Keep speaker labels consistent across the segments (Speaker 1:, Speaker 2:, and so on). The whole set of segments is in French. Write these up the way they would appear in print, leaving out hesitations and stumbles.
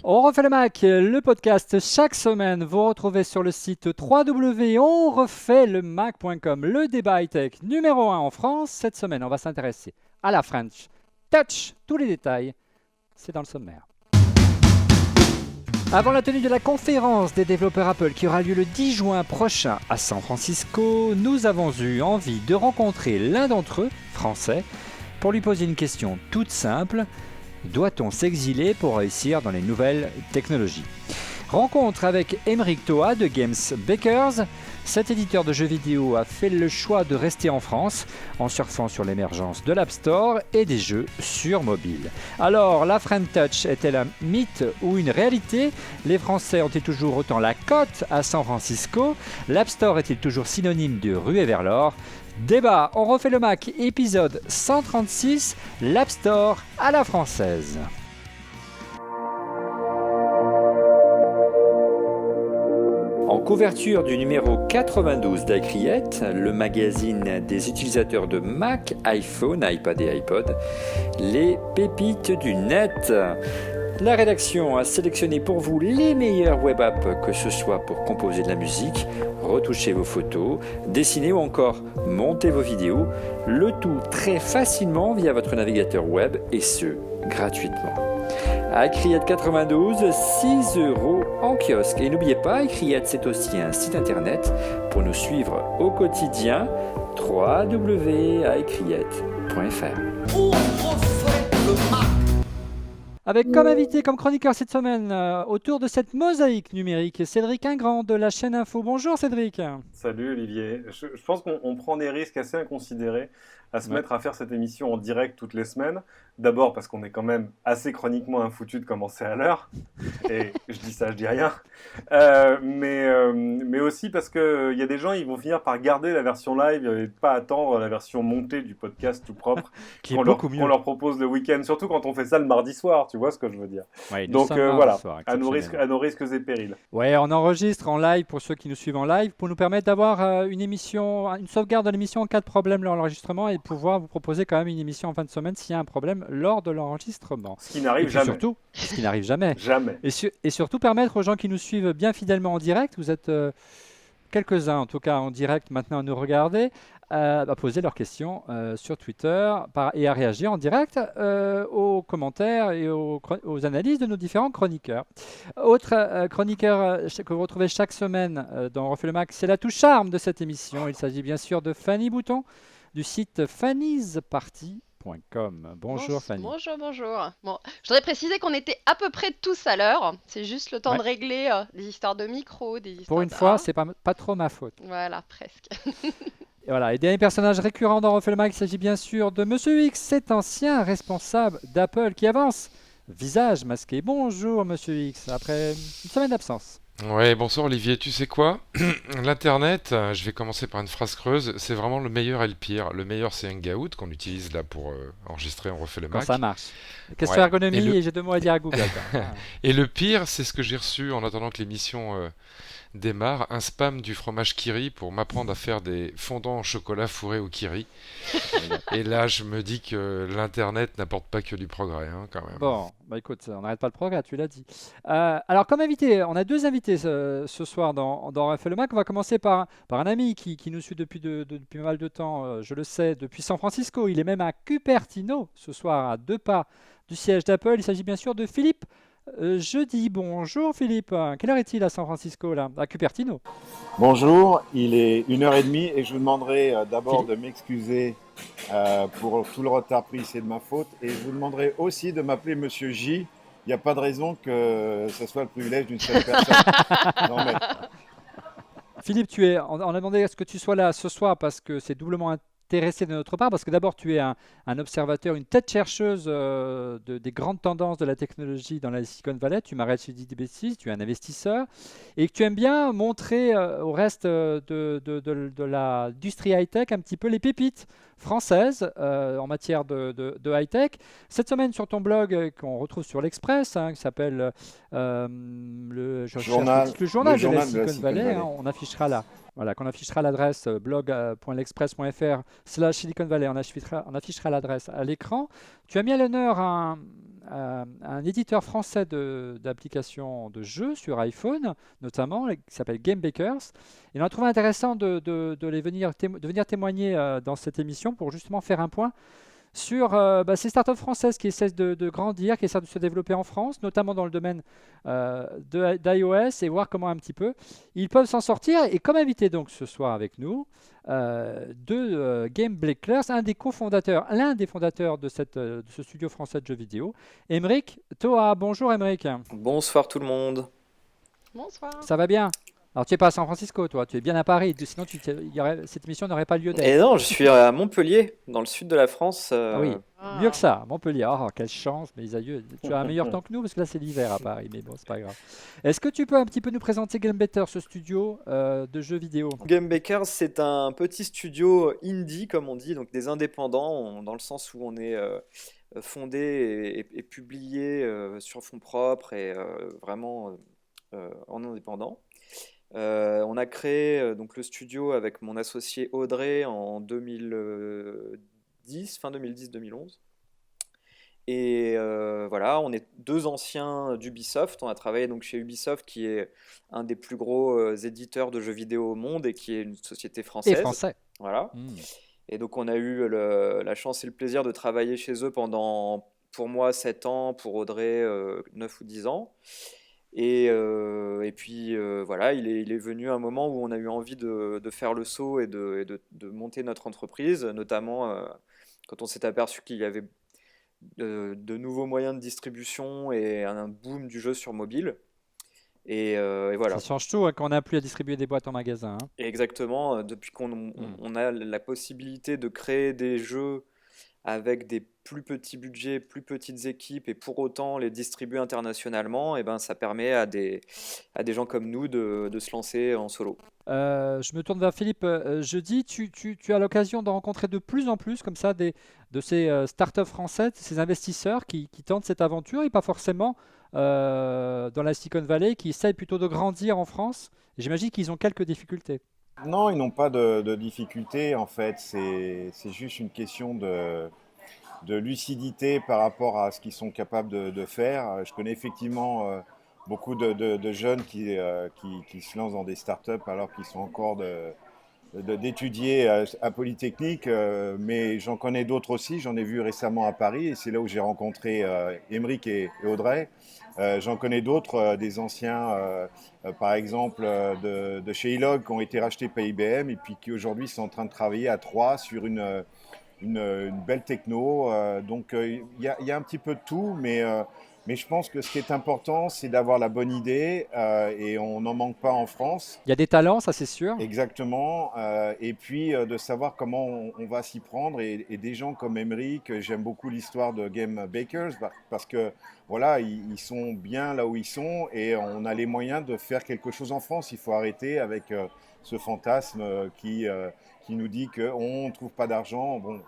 Speaker 1: On refait le Mac, le podcast chaque semaine. Vous retrouvez sur le site www.onrefaitLemac.com le débat high-tech numéro 1 en France. Cette semaine, on va s'intéresser à la French Touch. Tous les détails, c'est dans le sommaire. Avant la tenue de la conférence des développeurs Apple qui aura lieu le 10 juin prochain à San Francisco, nous avons eu envie de rencontrer l'un d'entre eux, français, pour lui poser une question toute simple. Doit-on s'exiler pour réussir dans les nouvelles technologies ? Rencontre avec Émeric Thoa de Games Bakers. Cet éditeur de jeux vidéo a fait le choix de rester en France en surfant sur l'émergence de l'App Store et des jeux sur mobile. Alors, la French Touch est-elle un mythe ou une réalité ? Les Français ont-ils toujours autant la cote à San Francisco ? L'App Store est-il toujours synonyme de ruée vers l'or ? Débat, on refait le Mac, épisode 136, l'App Store à la française. En couverture du numéro 92 d'iCreate, le magazine des utilisateurs de Mac, iPhone, iPad et iPod, les pépites du net. La rédaction a sélectionné pour vous les meilleures web apps, que ce soit pour composer de la musique, retoucher vos photos, dessiner ou encore monter vos vidéos, le tout très facilement via votre navigateur web et ce, gratuitement. iCreate 92, 6 € en kiosque. Et n'oubliez pas, iCreate c'est aussi un site internet pour nous suivre au quotidien, www.icreate.fr. Avec comme invité, comme chroniqueur cette semaine, autour de cette mosaïque numérique, Cédric Ingrand de la chaîne Info. Bonjour Cédric.
Speaker 2: Salut Olivier. Je pense qu'on prend des risques assez inconsidérés à se mettre à faire cette émission en direct toutes les semaines. D'abord parce qu'on est quand même assez chroniquement infoutu de commencer à l'heure. Et je dis ça, je dis rien. Mais aussi parce qu'il y a des gens, ils vont finir par garder la version live et pas attendre la version montée du podcast tout propre
Speaker 1: Qui est beaucoup mieux.
Speaker 2: qu'on leur propose le week-end. Surtout quand on fait ça le mardi soir, tu vois ce que je veux dire.
Speaker 1: Ouais,
Speaker 2: Donc voilà,
Speaker 1: soir,
Speaker 2: à nos risques et périls.
Speaker 1: Ouais, on enregistre en live pour ceux qui nous suivent en live pour nous permettre d'avoir une émission, une sauvegarde de l'émission en cas de problème lors de l'enregistrement et pouvoir vous proposer quand même une émission en fin de semaine s'il y a un problème lors de l'enregistrement.
Speaker 2: Ce qui n'arrive jamais.
Speaker 1: Surtout, ce qui n'arrive jamais.
Speaker 2: Jamais.
Speaker 1: Et surtout permettre aux gens qui nous suivent bien fidèlement en direct, vous êtes quelques-uns en tout cas en direct maintenant à nous regarder, à poser leurs questions sur Twitter et à réagir en direct aux commentaires et aux analyses de nos différents chroniqueurs. Autre chroniqueur que vous retrouvez chaque semaine dans Refait le Mac, c'est la touche charme de cette émission. Il s'agit bien sûr de Fanny Bouton du site fanny'sparty.com. Bonjour Fanny.
Speaker 3: Bonjour. Bon, je voudrais préciser qu'on était à peu près tous à l'heure. C'est juste le temps de régler des histoires de micro, des histoires
Speaker 1: Pour une fois, c'est pas trop ma faute.
Speaker 3: Voilà, presque.
Speaker 1: Et voilà, et dernier personnage récurrent dans Refait le Mac, il s'agit bien sûr de Monsieur X, cet ancien responsable d'Apple qui avance, visage masqué. Bonjour Monsieur X, après une semaine d'absence.
Speaker 4: Ouais, bonsoir Olivier, tu sais quoi? L'Internet, je vais commencer par une phrase creuse, c'est vraiment le meilleur et le pire. Le meilleur c'est Hangout qu'on utilise là pour enregistrer, on refait le
Speaker 1: Quand
Speaker 4: Mac.
Speaker 1: ça marche. Question ergonomie et j'ai 2 mots à dire à Google.
Speaker 4: Et le pire, c'est ce que j'ai reçu en attendant que l'émission démarre, un spam du fromage Kiri pour m'apprendre à faire des fondants au chocolat fourrés au Kiri. Et là, je me dis que l'Internet n'apporte pas que du progrès, hein, quand même.
Speaker 1: Bon, bah écoute, on n'arrête pas le progrès, tu l'as dit. Alors comme invité, on a 2 invités ce soir dans Refait le Mac. On va commencer par un ami qui nous suit depuis pas mal de temps, je le sais, depuis San Francisco. Il est même à Cupertino ce soir, à 2 pas du siège d'Apple. Il s'agit bien sûr de Philippe. Jeudi, bonjour Philippe. Quelle heure est-il à San Francisco, là, à Cupertino ?
Speaker 5: Bonjour, il est 1h30 et je vous demanderai d'abord de m'excuser pour tout le retard pris, c'est de ma faute. Et je vous demanderai aussi de m'appeler Monsieur J. Il n'y a pas de raison que ce soit le privilège d'une seule personne. Non, mais...
Speaker 1: Philippe, on a demandé à ce que tu sois là ce soir parce que c'est doublement intéressé de notre part, parce que d'abord tu es un observateur, une tête chercheuse des grandes tendances de la technologie dans la Silicon Valley. Tu m'arrêtes si je dis des bêtises, tu es un investisseur et que tu aimes bien montrer au reste de l'industrie high-tech un petit peu les pépites françaises en matière de high-tech. Cette semaine sur ton blog qu'on retrouve sur l'Express, qui s'appelle le journal de la Silicon Valley, on affichera là. Voilà, qu'on affichera l'adresse blog.l'express.fr/Silicon Valley, on affichera l'adresse à l'écran. Tu as mis à l'honneur un un éditeur français d'applications de jeux sur iPhone, notamment, qui s'appelle Game Bakers. Et on a trouvé intéressant de venir témoigner dans cette émission pour justement faire un point sur ces startups françaises qui essaient de grandir, qui essaient de se développer en France, notamment dans le domaine d'iOS, et voir comment un petit peu ils peuvent s'en sortir. Et comme invité donc ce soir avec nous, Game Bakers, l'un des fondateurs de ce studio français de jeux vidéo, Aymeric Thoa. Bonjour Aymeric,
Speaker 6: Bonsoir tout le monde.
Speaker 3: Bonsoir.
Speaker 1: ça va bien? Alors tu n'es pas à San Francisco, toi, tu es bien à Paris, sinon cette émission n'aurait pas lieu d'être.
Speaker 6: Et non, je suis à Montpellier, dans le sud de la France.
Speaker 1: Ah oui, mieux que ça, Montpellier. Oh, quelle chance, mes aïeux. Tu as un meilleur temps que nous, parce que là, c'est l'hiver à Paris, mais bon, c'est pas grave. Est-ce que tu peux un petit peu nous présenter Game Bakers, ce studio de jeux vidéo?
Speaker 6: Game Bakers, c'est un petit studio indie, comme on dit, donc des indépendants, dans le sens où on est fondé et publié sur fonds propres et vraiment en indépendant. On a créé donc le studio avec mon associé Audrey en 2010, fin 2010-2011. Et voilà, on est deux anciens d'Ubisoft. On a travaillé donc chez Ubisoft, qui est un des plus gros éditeurs de jeux vidéo au monde et qui est une société
Speaker 1: Et
Speaker 6: française.
Speaker 1: français.
Speaker 6: Voilà. Et donc on a eu la chance et le plaisir de travailler chez eux pendant, pour moi, 7 ans, pour Audrey, 9 ou 10 ans. Et puis voilà, il est venu un moment où on a eu envie de faire le saut et de monter notre entreprise, notamment quand on s'est aperçu qu'il y avait de nouveaux moyens de distribution et un boom du jeu sur mobile. Et voilà.
Speaker 1: Ça change tout hein, quand on n'a plus à distribuer des boîtes en magasin. Hein.
Speaker 6: Et exactement, depuis on a la possibilité de créer des jeux avec des plus petits budgets, plus petites équipes, et pour autant les distribuer internationalement, et ben, ça permet à des gens comme nous de se lancer en solo.
Speaker 1: Je me tourne vers Philippe. Jeudi, tu as l'occasion de rencontrer de plus en plus comme ça de ces startups françaises, ces investisseurs qui tentent cette aventure et pas forcément dans la Silicon Valley, qui essayent plutôt de grandir en France. J'imagine qu'ils ont quelques difficultés.
Speaker 5: Non, ils n'ont pas de difficulté en fait. C'est juste une question de lucidité par rapport à ce qu'ils sont capables de faire. Je connais effectivement beaucoup de jeunes qui se lancent dans des startups alors qu'ils sont encore d'étudier à Polytechnique, mais j'en connais d'autres aussi. J'en ai vu récemment à Paris et c'est là où j'ai rencontré Aymeric et Audrey. J'en connais d'autres, des anciens, par exemple, de chez Ilog qui ont été rachetés par IBM et puis qui aujourd'hui sont en train de travailler à 3 sur une belle techno. Donc il y a un petit peu de tout, mais je pense que ce qui est important, c'est d'avoir la bonne idée et on n'en manque pas en France.
Speaker 1: Il y a des talents, ça c'est sûr.
Speaker 5: Exactement. Et puis de savoir comment on va s'y prendre. Et des gens comme Aymeric, j'aime beaucoup l'histoire de Game Bakers parce que voilà, ils sont bien là où ils sont et on a les moyens de faire quelque chose en France. Il faut arrêter avec ce fantasme qui nous dit qu'on ne trouve pas d'argent. Bon,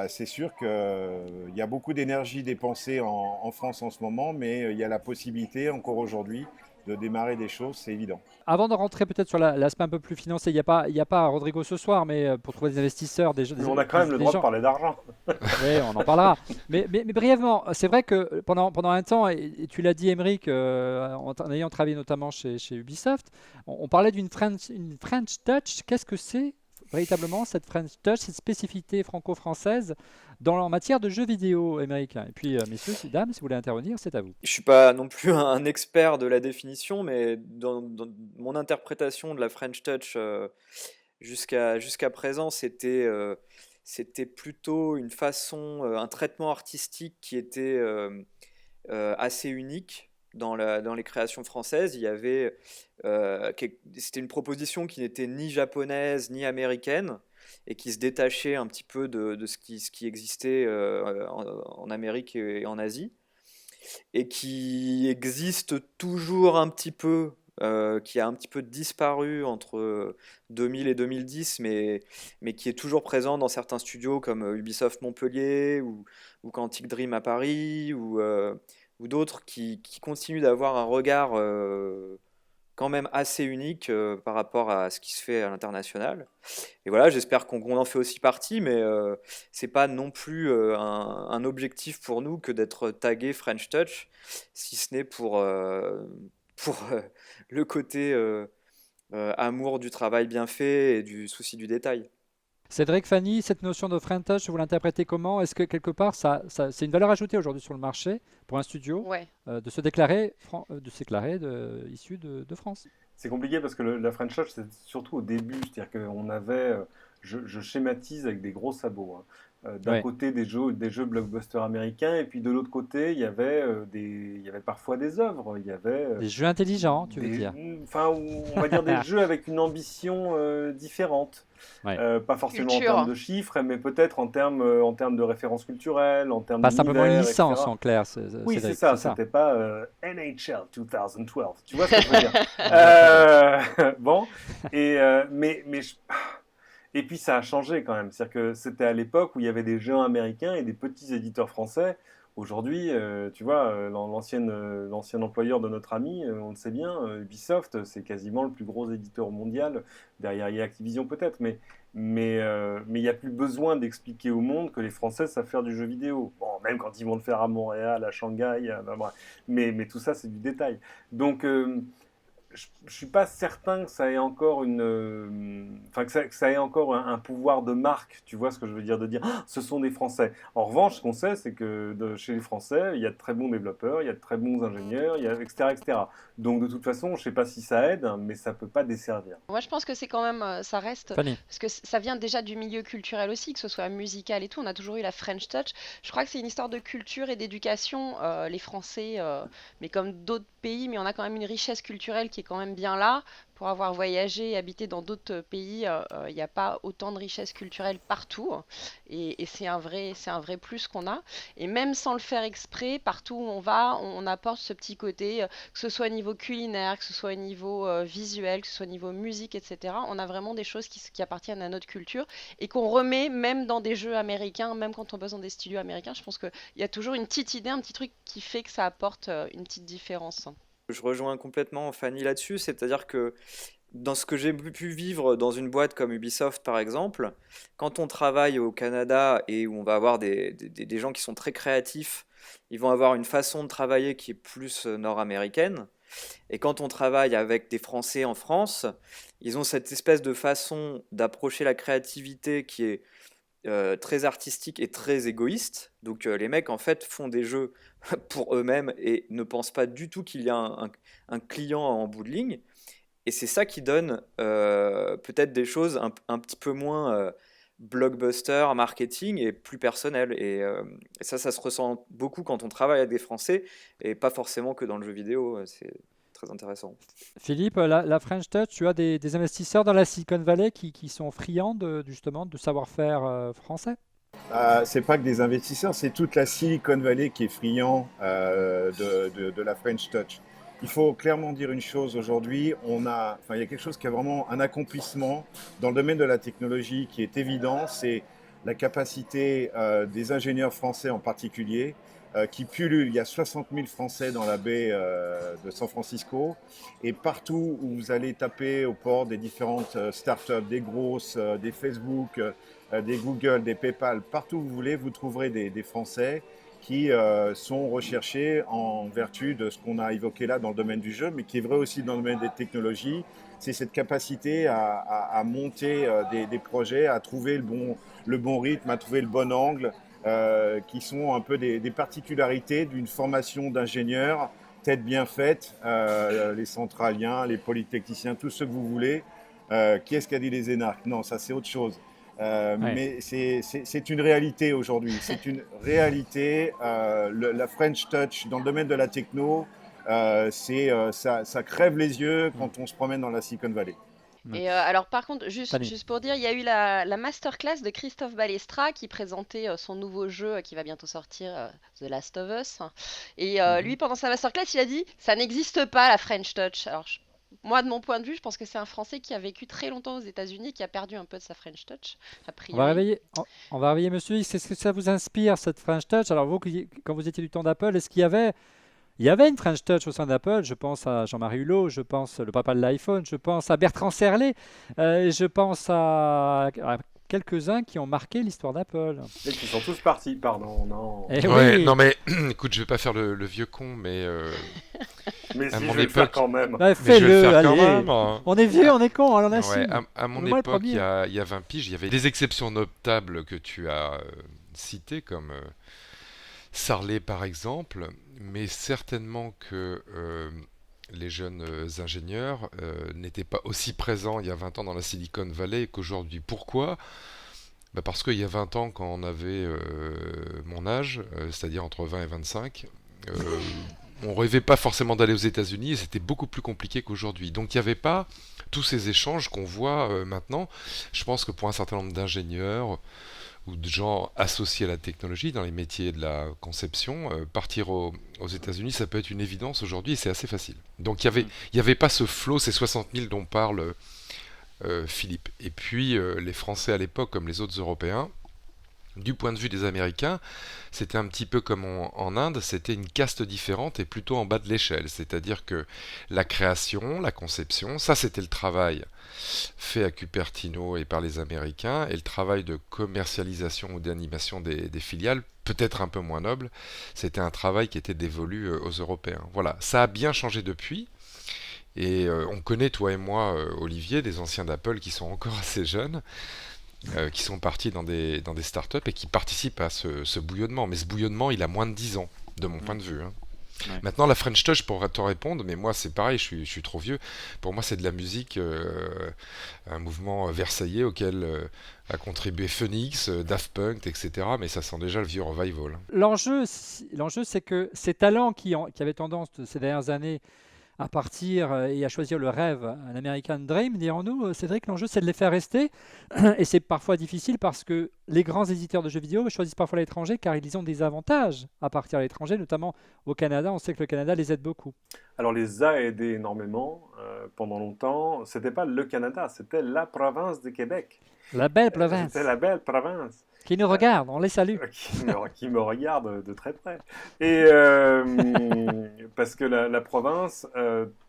Speaker 5: c'est sûr qu'il y a beaucoup d'énergie dépensée en France en ce moment, mais il y a la possibilité encore aujourd'hui de démarrer des choses, c'est évident.
Speaker 1: Avant de rentrer peut-être sur l'aspect un peu plus financier, il n'y a pas Rodrigo ce soir, mais pour trouver des investisseurs,
Speaker 2: Mais on a quand même le droit de parler d'argent.
Speaker 1: Oui, on en parlera. Mais brièvement, c'est vrai que pendant un temps, et tu l'as dit Aymeric, en ayant travaillé notamment chez Ubisoft, on parlait d'une French Touch. Qu'est-ce que c'est véritablement cette French Touch, cette spécificité franco-française en matière de jeux vidéo, Aymeric? Et puis, messieurs, dames, si vous voulez intervenir, c'est à vous.
Speaker 6: Je suis pas non plus un expert de la définition, mais dans mon interprétation de la French Touch jusqu'à présent, c'était plutôt une façon, un traitement artistique qui était assez unique dans les créations françaises. Il y avait, c'était une proposition qui n'était ni japonaise ni américaine et qui se détachait un petit peu de ce qui existait en Amérique et en Asie, et qui existe toujours un petit peu, qui a un petit peu disparu entre 2000 et 2010, mais qui est toujours présent dans certains studios comme Ubisoft Montpellier ou Quantic Dream à Paris ou d'autres qui continuent d'avoir un regard quand même assez unique par rapport à ce qui se fait à l'international. Et voilà, j'espère qu'on en fait aussi partie, mais c'est pas non plus un objectif pour nous que d'être tagué French Touch, si ce n'est pour le côté amour du travail bien fait et du souci du détail.
Speaker 1: Cédric, Fanny, cette notion de French Touch, vous l'interprétez comment? Est-ce que quelque part, c'est une valeur ajoutée aujourd'hui sur le marché pour un studio
Speaker 3: Ouais.
Speaker 1: de se déclarer, issu de France?
Speaker 2: C'est compliqué parce que la French Touch, c'est surtout au début. C'est-à-dire qu'on avait, je schématise avec des gros sabots, hein. D'un
Speaker 1: Ouais.
Speaker 2: côté des jeux blockbusters américains, et puis de l'autre côté, il y avait parfois des œuvres. Il y avait
Speaker 1: Des jeux intelligents, tu veux dire?
Speaker 2: enfin, on va dire des jeux avec une ambition différente.
Speaker 1: Ouais.
Speaker 2: Pas forcément en
Speaker 3: Culture.
Speaker 2: termes de chiffres, mais peut-être en termes de références culturelles, en termes
Speaker 1: Pas simplement une
Speaker 2: d'univers,
Speaker 1: licence
Speaker 2: etc.
Speaker 1: en clair,
Speaker 2: Oui,
Speaker 1: Cédric,
Speaker 2: c'est ça,
Speaker 1: c'est ça.
Speaker 2: c'était pas NHL 2012. Tu vois ce que je veux dire? Bon, et puis ça a changé quand même. C'est-à-dire que c'était à l'époque où il y avait des géants américains et des petits éditeurs français. Aujourd'hui, tu vois, l'ancien employeur de notre ami, on le sait bien, Ubisoft, c'est quasiment le plus gros éditeur mondial, derrière EA Activision peut-être, mais il n'y a plus besoin d'expliquer au monde que les Français savent faire du jeu vidéo. Bon, même quand ils vont le faire à Montréal, à Shanghai, ben bref. Mais tout ça, c'est du détail. Donc, je suis pas certain que ça ait encore que ça ait encore un pouvoir de marque, tu vois ce que je veux dire, de dire ah, ce sont des Français. En revanche, ce qu'on sait, c'est que chez les Français, il y a de très bons développeurs, il y a de très bons ingénieurs, etc., etc. Donc de toute façon, je sais pas si ça aide, hein, mais ça peut pas desservir.
Speaker 3: Moi, je pense que c'est quand même, ça reste,
Speaker 1: Fanny.
Speaker 3: parce que ça vient déjà du milieu culturel aussi, que ce soit musical et tout. On a toujours eu la French Touch. Je crois que c'est une histoire de culture et d'éducation. Les Français, mais comme d'autres pays, mais on a quand même une richesse culturelle qui est quand même bien là. Pour avoir voyagé et habité dans d'autres pays, il n'y a pas autant de richesse culturelle partout. Et c'est un vrai plus qu'on a. Et même sans le faire exprès, partout où on va, on apporte ce petit côté, que ce soit au niveau culinaire, que ce soit au niveau visuel, que ce soit au niveau musique, etc. On a vraiment des choses qui appartiennent à notre culture et qu'on remet même dans des jeux américains, même quand on passe dans des studios américains. Je pense qu'il y a toujours une petite idée, un petit truc qui fait que ça apporte une petite différence.
Speaker 6: Je rejoins complètement Fanny là-dessus, c'est-à-dire que dans ce que j'ai pu vivre dans une boîte comme Ubisoft par exemple, quand on travaille au Canada et où on va avoir des gens qui sont très créatifs, ils vont avoir une façon de travailler qui est plus nord-américaine. Et quand on travaille avec des Français en France, ils ont cette espèce de façon d'approcher la créativité qui est très artistique et très égoïste. Donc les mecs en fait font des jeux pour eux-mêmes et ne pensent pas du tout qu'il y a un client en bout de ligne. Et c'est ça qui donne peut-être des choses un petit peu moins blockbuster, marketing et plus personnel. Et ça se ressent beaucoup quand on travaille avec des Français et pas forcément que dans le jeu vidéo. C'est très intéressant.
Speaker 1: Philippe, la French Touch, tu as des investisseurs dans la Silicon Valley qui sont friands justement de savoir-faire français?
Speaker 5: C'est pas que des investisseurs, c'est toute la Silicon Valley qui est friand de la French Touch. Il faut clairement dire une chose aujourd'hui, il y a quelque chose qui a vraiment un accomplissement dans le domaine de la technologie qui est évident, c'est la capacité des ingénieurs français en particulier qui pullulent. Il y a 60 000 Français dans la baie de San Francisco et partout où vous allez taper au port des différentes startups, des grosses, des Facebook, des Google, des PayPal, partout où vous voulez, vous trouverez des Français qui sont recherchés en vertu de ce qu'on a évoqué là dans le domaine du jeu, mais qui est vrai aussi dans le domaine des technologies. C'est cette capacité à monter des projets, à trouver le bon rythme, à trouver le bon angle, qui sont un peu des particularités d'une formation d'ingénieurs, tête bien faite, les centraliens, les polytechniciens, tout ce que vous voulez. Qui est-ce qui a dit les énarques? Non, ça c'est autre chose.
Speaker 1: Ouais.
Speaker 5: Mais c'est une réalité aujourd'hui. C'est une réalité. La French Touch dans le domaine de la techno, ça crève les yeux quand on se promène dans la Silicon Valley.
Speaker 3: Et alors par contre,
Speaker 1: Fanny.
Speaker 3: juste pour dire, il y a eu la masterclass de Christophe Balestra qui présentait son nouveau jeu qui va bientôt sortir, The Last of Us. Et lui, pendant sa masterclass, il a dit, ça n'existe pas la French Touch. Alors moi, de mon point de vue, je pense que c'est un Français qui a vécu très longtemps aux États-Unis et qui a perdu un peu de sa French Touch, a
Speaker 1: On va
Speaker 3: priori.
Speaker 1: réveiller Monsieur X. Est-ce que ça vous inspire cette French Touch? Alors vous, quand vous étiez du temps d'Apple, est-ce qu'il y avait Il y avait une French Touch au sein d'Apple, je pense à Jean-Marie Hulot, je pense le papa de l'iPhone, je pense à Bertrand Serlet, je pense à quelques-uns qui ont marqué l'histoire d'Apple.
Speaker 2: Et qui sont tous partis, pardon, non.
Speaker 1: Eh
Speaker 4: Ouais,
Speaker 1: oui,
Speaker 4: non mais écoute, je vais pas faire le vieux con, mais
Speaker 2: Mais
Speaker 4: à
Speaker 2: si,
Speaker 4: mon
Speaker 2: je vais le faire
Speaker 4: époque,
Speaker 2: quand même.
Speaker 1: bah,
Speaker 4: mais je vais le
Speaker 1: fais-le,
Speaker 4: faire quand
Speaker 1: allez.
Speaker 4: même, hein.
Speaker 1: On est vieux, on est con, on en
Speaker 4: Ouais,
Speaker 1: assume.
Speaker 4: à mon
Speaker 1: Moi, le
Speaker 4: époque,
Speaker 1: premier.
Speaker 4: il y a 20 piges, il y avait des exceptions notables que tu as citées, comme Sarlet par exemple, mais certainement que les jeunes ingénieurs n'étaient pas aussi présents il y a 20 ans dans la Silicon Valley qu'aujourd'hui. Pourquoi? Bah parce qu'il y a 20 ans, quand on avait mon âge, c'est-à-dire entre 20 et 25, euh, on rêvait pas forcément d'aller aux États-Unis et c'était beaucoup plus compliqué qu'aujourd'hui. Donc il n'y avait pas tous ces échanges qu'on voit maintenant. Je pense que pour un certain nombre d'ingénieurs ou de gens associés à la technologie dans les métiers de la conception, partir aux États-Unis, ça peut être une évidence aujourd'hui et c'est assez facile. Donc il y avait pas ce flot, ces 60 000 dont parle Philippe. Et puis les Français à l'époque, comme les autres Européens, du point de vue des Américains, c'était un petit peu comme en Inde, c'était une caste différente et plutôt en bas de l'échelle. C'est-à-dire que la création, la conception, ça c'était le travail fait à Cupertino et par les Américains, et le travail de commercialisation ou d'animation des filiales, peut-être un peu moins noble, c'était un travail qui était dévolu aux Européens. Voilà, ça a bien changé depuis. Et on connaît, toi et moi, Olivier, des anciens d'Apple qui sont encore assez jeunes, qui sont partis dans des startups et qui participent à ce bouillonnement. Mais ce bouillonnement, il a moins de 10 ans, de mon point de vue, hein.
Speaker 1: Ouais.
Speaker 4: Maintenant, la French Touch, pour te répondre, mais moi c'est pareil, je suis trop vieux. Pour moi, c'est de la musique, un mouvement versaillais auquel a contribué Phoenix, Daft Punk, etc. Mais ça sent déjà le vieux revival.
Speaker 1: L'enjeu, c'est que ces talents qui avaient tendance ces dernières années à partir et à choisir le rêve, un American Dream, dirons-nous, Cédric, l'enjeu, c'est de les faire rester. Et c'est parfois difficile parce que les grands éditeurs de jeux vidéo choisissent parfois l'étranger car ils ont des avantages à partir à l'étranger, notamment au Canada. On sait que le Canada les aide beaucoup.
Speaker 2: Alors, les a aidés énormément pendant longtemps. C'était pas le Canada, c'était la province de Québec.
Speaker 1: La belle province
Speaker 2: C'était la belle province.
Speaker 1: qui nous regarde, on les salue.
Speaker 2: Qui me regarde de très près. Et parce que la province,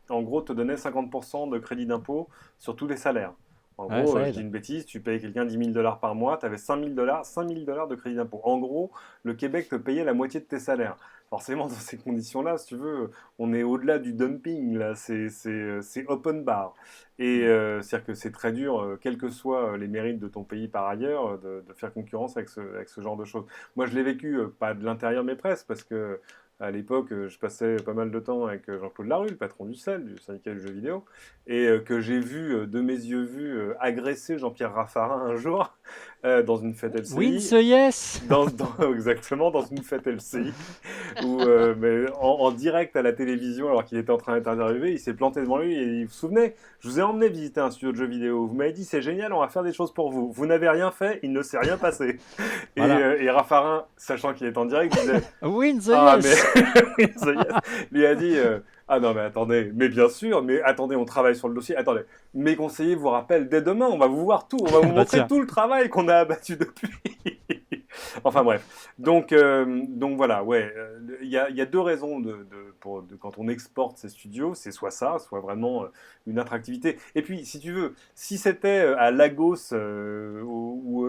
Speaker 2: en gros, te donnait 50% de crédit d'impôt sur tous les salaires. En
Speaker 1: Ouais,
Speaker 2: gros,
Speaker 1: ça
Speaker 2: je
Speaker 1: aide.
Speaker 2: dis une bêtise, tu payais quelqu'un 10 000 $ par mois, tu avais 5 000 $, de crédit d'impôt. En gros, le Québec te payait la moitié de tes salaires. Forcément, dans ces conditions-là, si tu veux, on est au-delà du dumping, là, c'est open bar. Et c'est-à-dire que c'est très dur, quels que soient les mérites de ton pays par ailleurs, de faire concurrence avec ce genre de choses. Moi, je l'ai vécu, pas de l'intérieur, mais presque, parce que à l'époque, je passais pas mal de temps avec Jean-Claude Larue, le patron du CEL, du syndicat du jeu vidéo, et que j'ai vu, de mes yeux vus, agresser Jean-Pierre Raffarin un jour dans une fête LCI.
Speaker 1: Win the yes.
Speaker 2: Exactement, dans une fête LCI, où, mais en direct à la télévision, alors qu'il était en train d'être interviewé, il s'est planté devant lui et il vous souvenez, je vous ai emmené visiter un studio de jeux vidéo, vous m'avez dit c'est génial, on va faire des choses pour vous. Vous n'avez rien fait, il ne s'est rien passé.
Speaker 1: Voilà.
Speaker 2: Et Raffarin, sachant qu'il est en direct, disait
Speaker 1: Win the
Speaker 2: ah,
Speaker 1: yes.
Speaker 2: mais ça y est, lui a dit ah non, mais attendez, mais bien sûr, mais attendez, on travaille sur le dossier. Attendez, mes conseillers vous rappellent dès demain, on va vous voir tout, on va vous
Speaker 1: Bah
Speaker 2: montrer
Speaker 1: tiens.
Speaker 2: tout le travail qu'on a abattu depuis. Enfin bref, donc voilà, ouais, il y a deux raisons quand on exporte ces studios, c'est soit ça, soit vraiment une attractivité. Et puis, si tu veux, si c'était à Lagos ou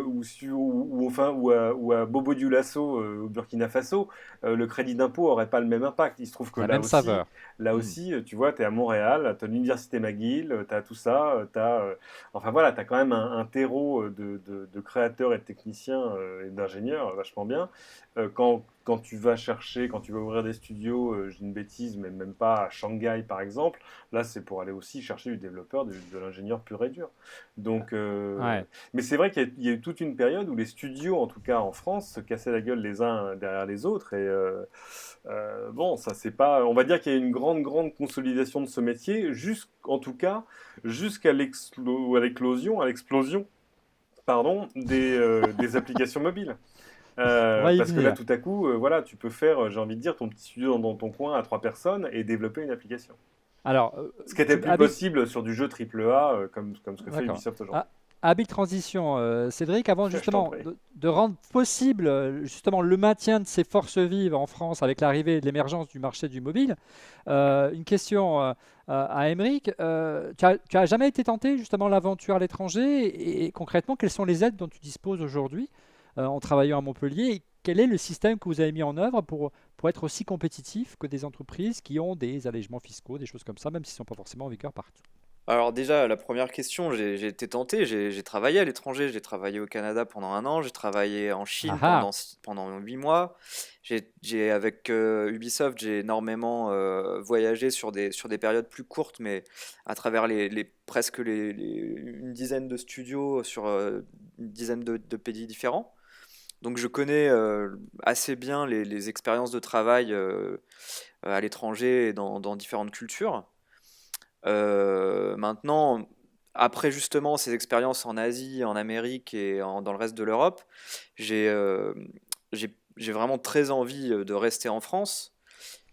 Speaker 2: à Bobo Dioulasso au Burkina Faso, le crédit d'impôt aurait pas le même impact. Il se trouve que
Speaker 1: La même saveur.
Speaker 2: là aussi, tu vois, tu es à Montréal, tu as l'université McGill, tu as tout ça, enfin voilà, tu as quand même un terreau de créateurs et de techniciens et d'ingénieurs vachement bien. Quand tu vas chercher, quand tu vas ouvrir des studios, je dis une bêtise, mais même pas à Shanghai par exemple, là c'est pour aller aussi chercher du développeur, de l'ingénieur pur et dur. Donc,
Speaker 1: Ouais.
Speaker 2: mais c'est vrai qu'il y a eu toute une période où les studios, en tout cas en France, se cassaient la gueule les uns derrière les autres. Et bon, ça c'est pas. On va dire qu'il y a eu une grande consolidation de ce métier, en tout cas jusqu'à l'explosion, pardon, des applications mobiles.
Speaker 1: On va y
Speaker 2: Parce que là,
Speaker 1: venir.
Speaker 2: tout à coup, voilà, tu peux faire, j'ai envie de dire, ton petit studio dans ton coin à 3 personnes et développer une application.
Speaker 1: Alors,
Speaker 2: Ce qui était plus
Speaker 1: avec-
Speaker 2: possible sur du jeu AAA comme ce que fait
Speaker 1: D'accord.
Speaker 2: Ubisoft aujourd'hui.
Speaker 1: Ah, habile transition, Cédric, avant
Speaker 2: Je t'en
Speaker 1: justement
Speaker 2: prie.
Speaker 1: de rendre possible justement le maintien de ces forces vives en France avec l'arrivée et l'émergence du marché du mobile. Une question à Aymeric. Tu as jamais été tenté justement l'aventure à l'étranger et concrètement, quelles sont les aides dont tu disposes aujourd'hui en travaillant à Montpellier et quel est le système que vous avez mis en œuvre pour être aussi compétitif que des entreprises qui ont des allègements fiscaux, des choses comme ça, même s'ils ne sont pas forcément en vigueur partout?
Speaker 6: Alors déjà, la première question, j'ai été tenté, j'ai travaillé à l'étranger, j'ai travaillé au Canada pendant 1 an, j'ai travaillé en Chine
Speaker 1: Ah ah,
Speaker 6: pendant 8 mois. Avec Ubisoft, j'ai énormément voyagé sur des périodes plus courtes, mais à travers presque une dizaine de studios sur une dizaine de pays différents. Donc je connais assez bien les expériences de travail à l'étranger et dans différentes cultures. Maintenant, après justement ces expériences en Asie, en Amérique et dans le reste de l'Europe, j'ai j'ai vraiment très envie de rester en France.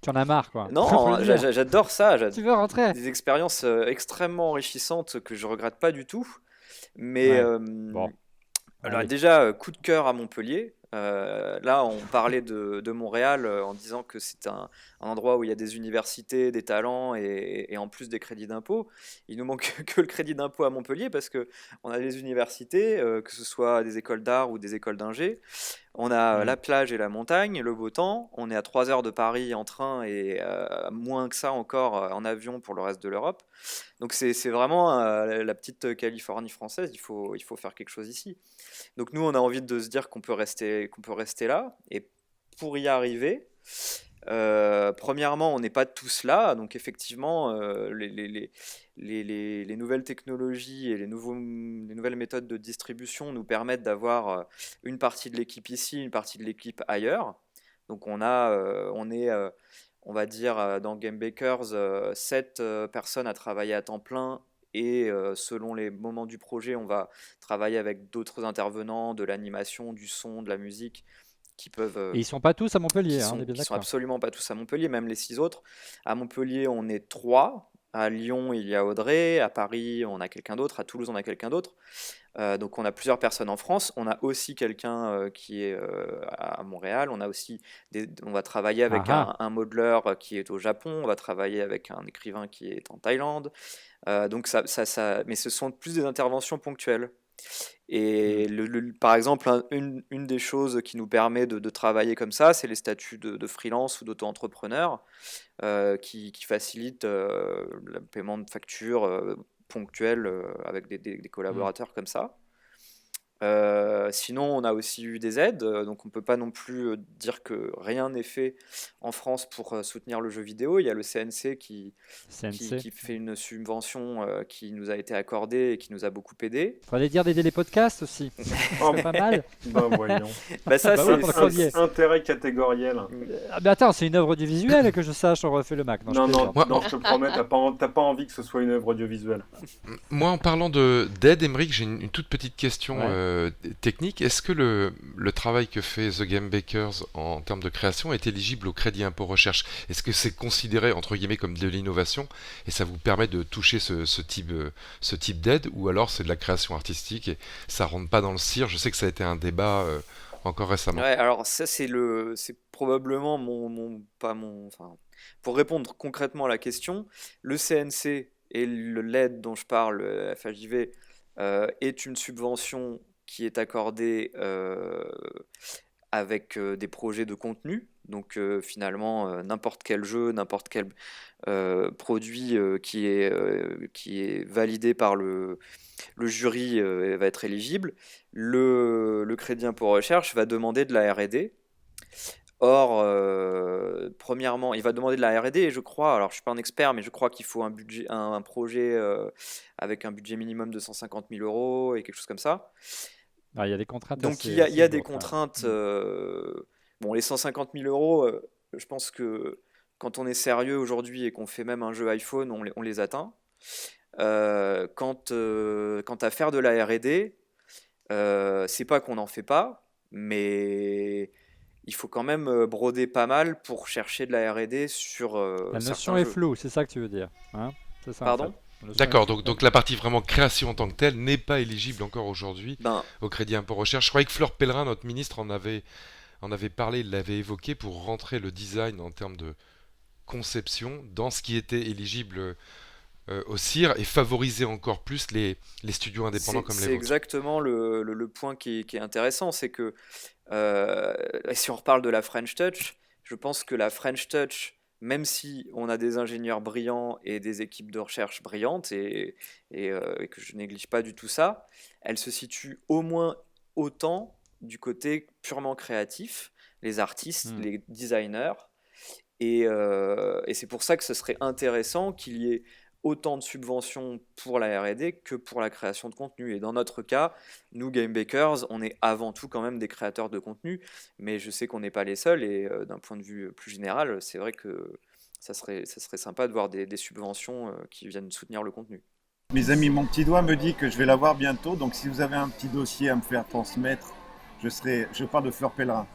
Speaker 1: tu en as marre quoi. Faut le
Speaker 6: Non,
Speaker 1: dire.
Speaker 6: j'adore ça,
Speaker 1: Tu veux rentrer?
Speaker 6: des expériences extrêmement enrichissantes que je regrette pas du tout. Mais
Speaker 1: Ouais. Bon,
Speaker 6: alors
Speaker 1: allez.
Speaker 6: déjà, coup de cœur à Montpellier. Là, on parlait de Montréal en disant que c'est un endroit où il y a des universités, des talents et en plus des crédits d'impôt. Il nous manque que le crédit d'impôt à Montpellier parce que on a les universités, que ce soit des écoles d'art ou des écoles d'ingé. On a
Speaker 1: Hmm.
Speaker 6: la plage et la montagne, le beau temps. On est à 3 heures de Paris en train et moins que ça encore en avion pour le reste de l'Europe. Donc c'est vraiment la petite Californie française. Il faut faire quelque chose ici. Donc nous, on a envie de se dire qu'on peut rester là. Et pour y arriver, premièrement, on n'est pas tous là. Donc effectivement, les nouvelles technologies et les nouvelles méthodes de distribution nous permettent d'avoir une partie de l'équipe ici, une partie de l'équipe ailleurs. Donc on est, on va dire, dans Game Bakers, 7 personnes à travailler à temps plein. Et selon les moments du projet, on va travailler avec d'autres intervenants, de l'animation, du son, de la musique, qui peuvent,
Speaker 1: Et ils sont pas tous à Montpellier, hein, on est bien
Speaker 6: qui sont
Speaker 1: d'accord.
Speaker 6: absolument pas tous à Montpellier, même les 6 autres. À Montpellier, on est 3. À Lyon, il y a Audrey. À Paris, on a quelqu'un d'autre. À Toulouse, on a quelqu'un d'autre. Donc on a plusieurs personnes en France. On a aussi quelqu'un qui est à Montréal. On va travailler
Speaker 1: Ah
Speaker 6: avec
Speaker 1: ah.
Speaker 6: un modeler qui est au Japon. On va travailler avec un écrivain qui est en Thaïlande. Donc mais ce sont plus des interventions ponctuelles.
Speaker 1: Hmm.
Speaker 6: Et par exemple, une des choses qui nous permet de travailler comme ça, c'est les statuts de freelance ou d'auto-entrepreneur qui facilitent le paiement de factures ponctuelles avec des
Speaker 1: Hmm.
Speaker 6: collaborateurs comme ça. Sinon, on a aussi eu des aides, donc on peut pas non plus dire que rien n'est fait en France pour soutenir le jeu vidéo. Il y a le CNC
Speaker 1: CNC.
Speaker 6: qui fait une subvention qui nous a été accordée et qui nous a beaucoup aidé.
Speaker 1: Fallait dire des podcasts aussi. Ce
Speaker 2: Oh,
Speaker 1: serait pas mal.
Speaker 2: ben voyons.
Speaker 6: Bah ça,
Speaker 1: Bah oui,
Speaker 6: c'est
Speaker 1: pendant qu'on y est.
Speaker 2: Intérêt catégoriel.
Speaker 1: Ah, mais attends, c'est une œuvre audiovisuelle que je sache, on refait le Mac. Non, je
Speaker 2: Non, non,
Speaker 1: plaisante.
Speaker 4: Moi,
Speaker 2: non, je te promets, t'as pas envie que ce soit une œuvre audiovisuelle.
Speaker 4: Moi, en parlant d'aide, Emmerich, j'ai une toute petite question
Speaker 1: Ouais.
Speaker 4: technique. Est-ce que le travail que fait The Game Bakers en termes de création est éligible au crédit impôt recherche? Est-ce que c'est considéré, entre guillemets, comme de l'innovation et ça vous permet de toucher ce type d'aide, ou alors c'est de la création artistique et ça rentre pas dans le CIR? Je sais que ça a été un débat encore récemment.
Speaker 6: Ouais, alors ça c'est probablement pas enfin, pour répondre concrètement à la question, le CNC et l'aide dont je parle, le FHJV, est une subvention qui est accordée avec des projets de contenu. Donc finalement, n'importe quel jeu, n'importe quel produit qui est validé par le jury va être éligible. Le crédit impôt recherche va demander de la R&D. Or, premièrement, il va demander de la R&D et je crois, alors je suis pas un expert, mais je crois qu'il faut un projet avec un budget minimum de 150 000 euros et quelque chose comme ça.
Speaker 1: Ah, il y a des contraintes
Speaker 6: Donc
Speaker 1: assez,
Speaker 6: il y
Speaker 1: assez
Speaker 6: a des
Speaker 1: lourdes quand même.
Speaker 6: contraintes.
Speaker 1: Hmm.
Speaker 6: Bon, les 150 000 euros, je pense que quand on est sérieux aujourd'hui et qu'on fait même un jeu iPhone, on les atteint. Quant à faire de la R&D, c'est pas qu'on n'en fait pas, mais il faut quand même broder pas mal pour chercher de la R&D sur
Speaker 1: La notion
Speaker 6: certains
Speaker 1: est
Speaker 6: jeux.
Speaker 1: floue, c'est ça que tu veux dire, hein? C'est ça en fait.
Speaker 6: Pardon?
Speaker 4: D'accord, donc la partie vraiment création en tant que telle n'est pas éligible encore aujourd'hui
Speaker 6: Ben,
Speaker 4: au crédit impôt recherche. Je croyais que Fleur Pellerin, notre ministre, en avait parlé, il l'avait évoqué pour rentrer le design en termes de conception dans ce qui était éligible au CIR et favoriser encore plus les studios indépendants comme les
Speaker 6: c'est
Speaker 4: vôtres.
Speaker 6: exactement le point qui est intéressant, c'est que si on reparle de la French Touch, je pense que la French Touch, même si on a des ingénieurs brillants et des équipes de recherche brillantes, et que je néglige pas du tout ça, elle se situe au moins autant du côté purement créatif, les artistes, les designers, et c'est pour ça que ce serait intéressant qu'il y ait autant de subventions pour la R&D que pour la création de contenu. Et dans notre cas, nous, Game Bakers, on est avant tout quand même des créateurs de contenu, mais je sais qu'on n'est pas les seuls, et d'un point de vue plus général, c'est vrai que ça serait sympa de voir des subventions qui viennent soutenir le contenu.
Speaker 5: Mes amis, mon petit doigt me dit que je vais l'avoir bientôt, donc si vous avez un petit dossier à me faire transmettre, je parle de Fleur Pellerin.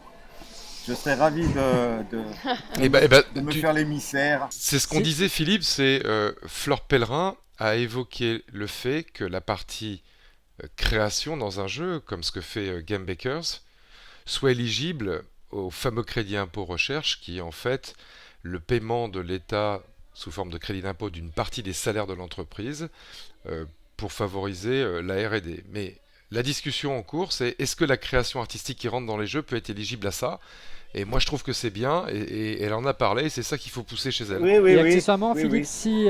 Speaker 5: Je serais ravi de me faire l'émissaire.
Speaker 4: C'est ce qu'on disait, Philippe, c'est Fleur Pellerin a évoqué le fait que la partie création dans un jeu, comme ce que fait Game Bakers, soit éligible au fameux crédit impôt recherche, qui est en fait le paiement de l'État sous forme de crédit d'impôt d'une partie des salaires de l'entreprise pour favoriser la R&D. Mais la discussion en cours, c'est est-ce que la création artistique qui rentre dans les jeux peut être éligible à ça ? Et moi, je trouve que c'est bien, et elle en a parlé, et c'est ça qu'il faut pousser chez elle.
Speaker 1: Et accessoirement, Philippe, si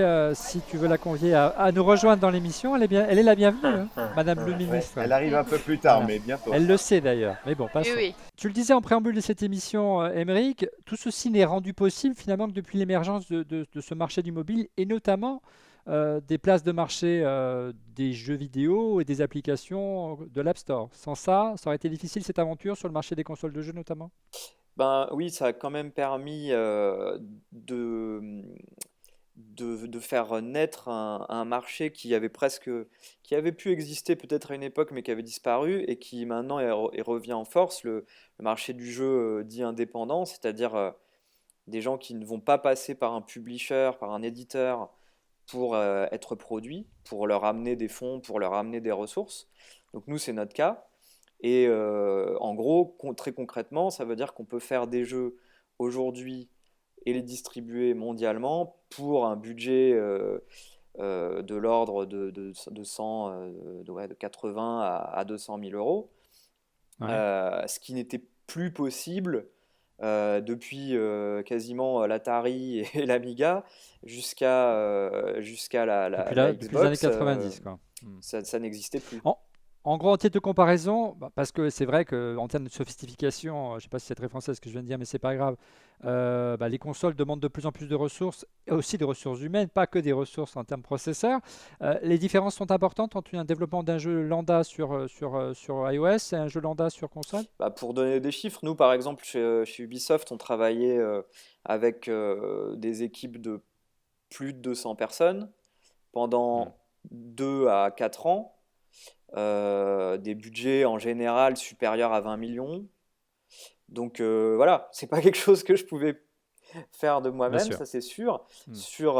Speaker 1: tu veux la convier à nous rejoindre dans l'émission, elle est la bienvenue, hein, Madame le ministre.
Speaker 5: Elle arrive un peu plus tard,
Speaker 1: Voilà.
Speaker 5: mais bientôt.
Speaker 1: Elle le sait d'ailleurs. Mais bon, passons.
Speaker 3: Oui.
Speaker 1: Tu le disais en préambule de cette émission, Émeric, tout ceci n'est rendu possible finalement que depuis l'émergence de ce marché du mobile, et notamment des places de marché des jeux vidéo et des applications de l'App Store. Sans ça, ça aurait été difficile cette aventure sur le marché des consoles de jeux notamment.
Speaker 6: Ben oui, ça a quand même permis de, de faire naître un marché qui avait pu exister peut-être à une époque, mais qui avait disparu et qui maintenant revient en force, le marché du jeu dit indépendant, c'est-à-dire des gens qui ne vont pas passer par un publisher, par un éditeur pour être produits, pour leur amener des fonds, pour leur amener des ressources. Donc nous, c'est notre cas. Et en gros, très concrètement, ça veut dire qu'on peut faire des jeux aujourd'hui et les distribuer mondialement pour un budget de l'ordre de 80 à 200 000 euros,
Speaker 1: Ouais.
Speaker 6: ce qui n'était plus possible depuis quasiment l'Atari et l'Amiga jusqu'à la
Speaker 1: Depuis les années
Speaker 6: Xbox,
Speaker 1: 90, quoi.
Speaker 6: ça n'existait plus.
Speaker 1: En gros, en titre de comparaison, parce que c'est vrai qu'en termes de sophistication, je ne sais pas si c'est très français ce que je viens de dire, mais c'est pas grave, les consoles demandent de plus en plus de ressources, et aussi des ressources humaines, pas que des ressources en termes processeurs. Les différences sont importantes entre un développement d'un jeu lambda sur iOS et un jeu lambda sur console.
Speaker 6: Bah, pour donner des chiffres, nous par exemple chez Ubisoft, on travaillait avec des équipes de plus de 200 personnes pendant 2 à 4 ans. Des budgets en général supérieurs à 20 millions. Donc voilà, c'est pas quelque chose que je pouvais faire de moi-même,
Speaker 1: sûr.
Speaker 6: ça c'est sûr.
Speaker 1: Mm.
Speaker 6: Sur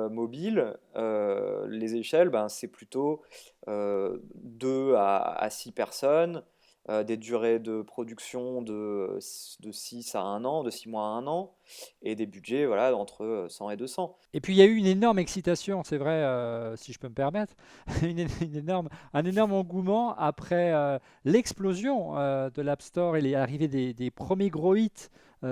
Speaker 6: mobile, les échelles, c'est plutôt 2 à 6 personnes, des durées de production de 6 à 1 an, de 6 mois à 1 an, et des budgets voilà, entre 100 et 200.
Speaker 1: Et puis il y a eu une énorme excitation, c'est vrai, si je peux me permettre, un énorme engouement après l'explosion de l'App Store et l'arrivée des premiers gros hits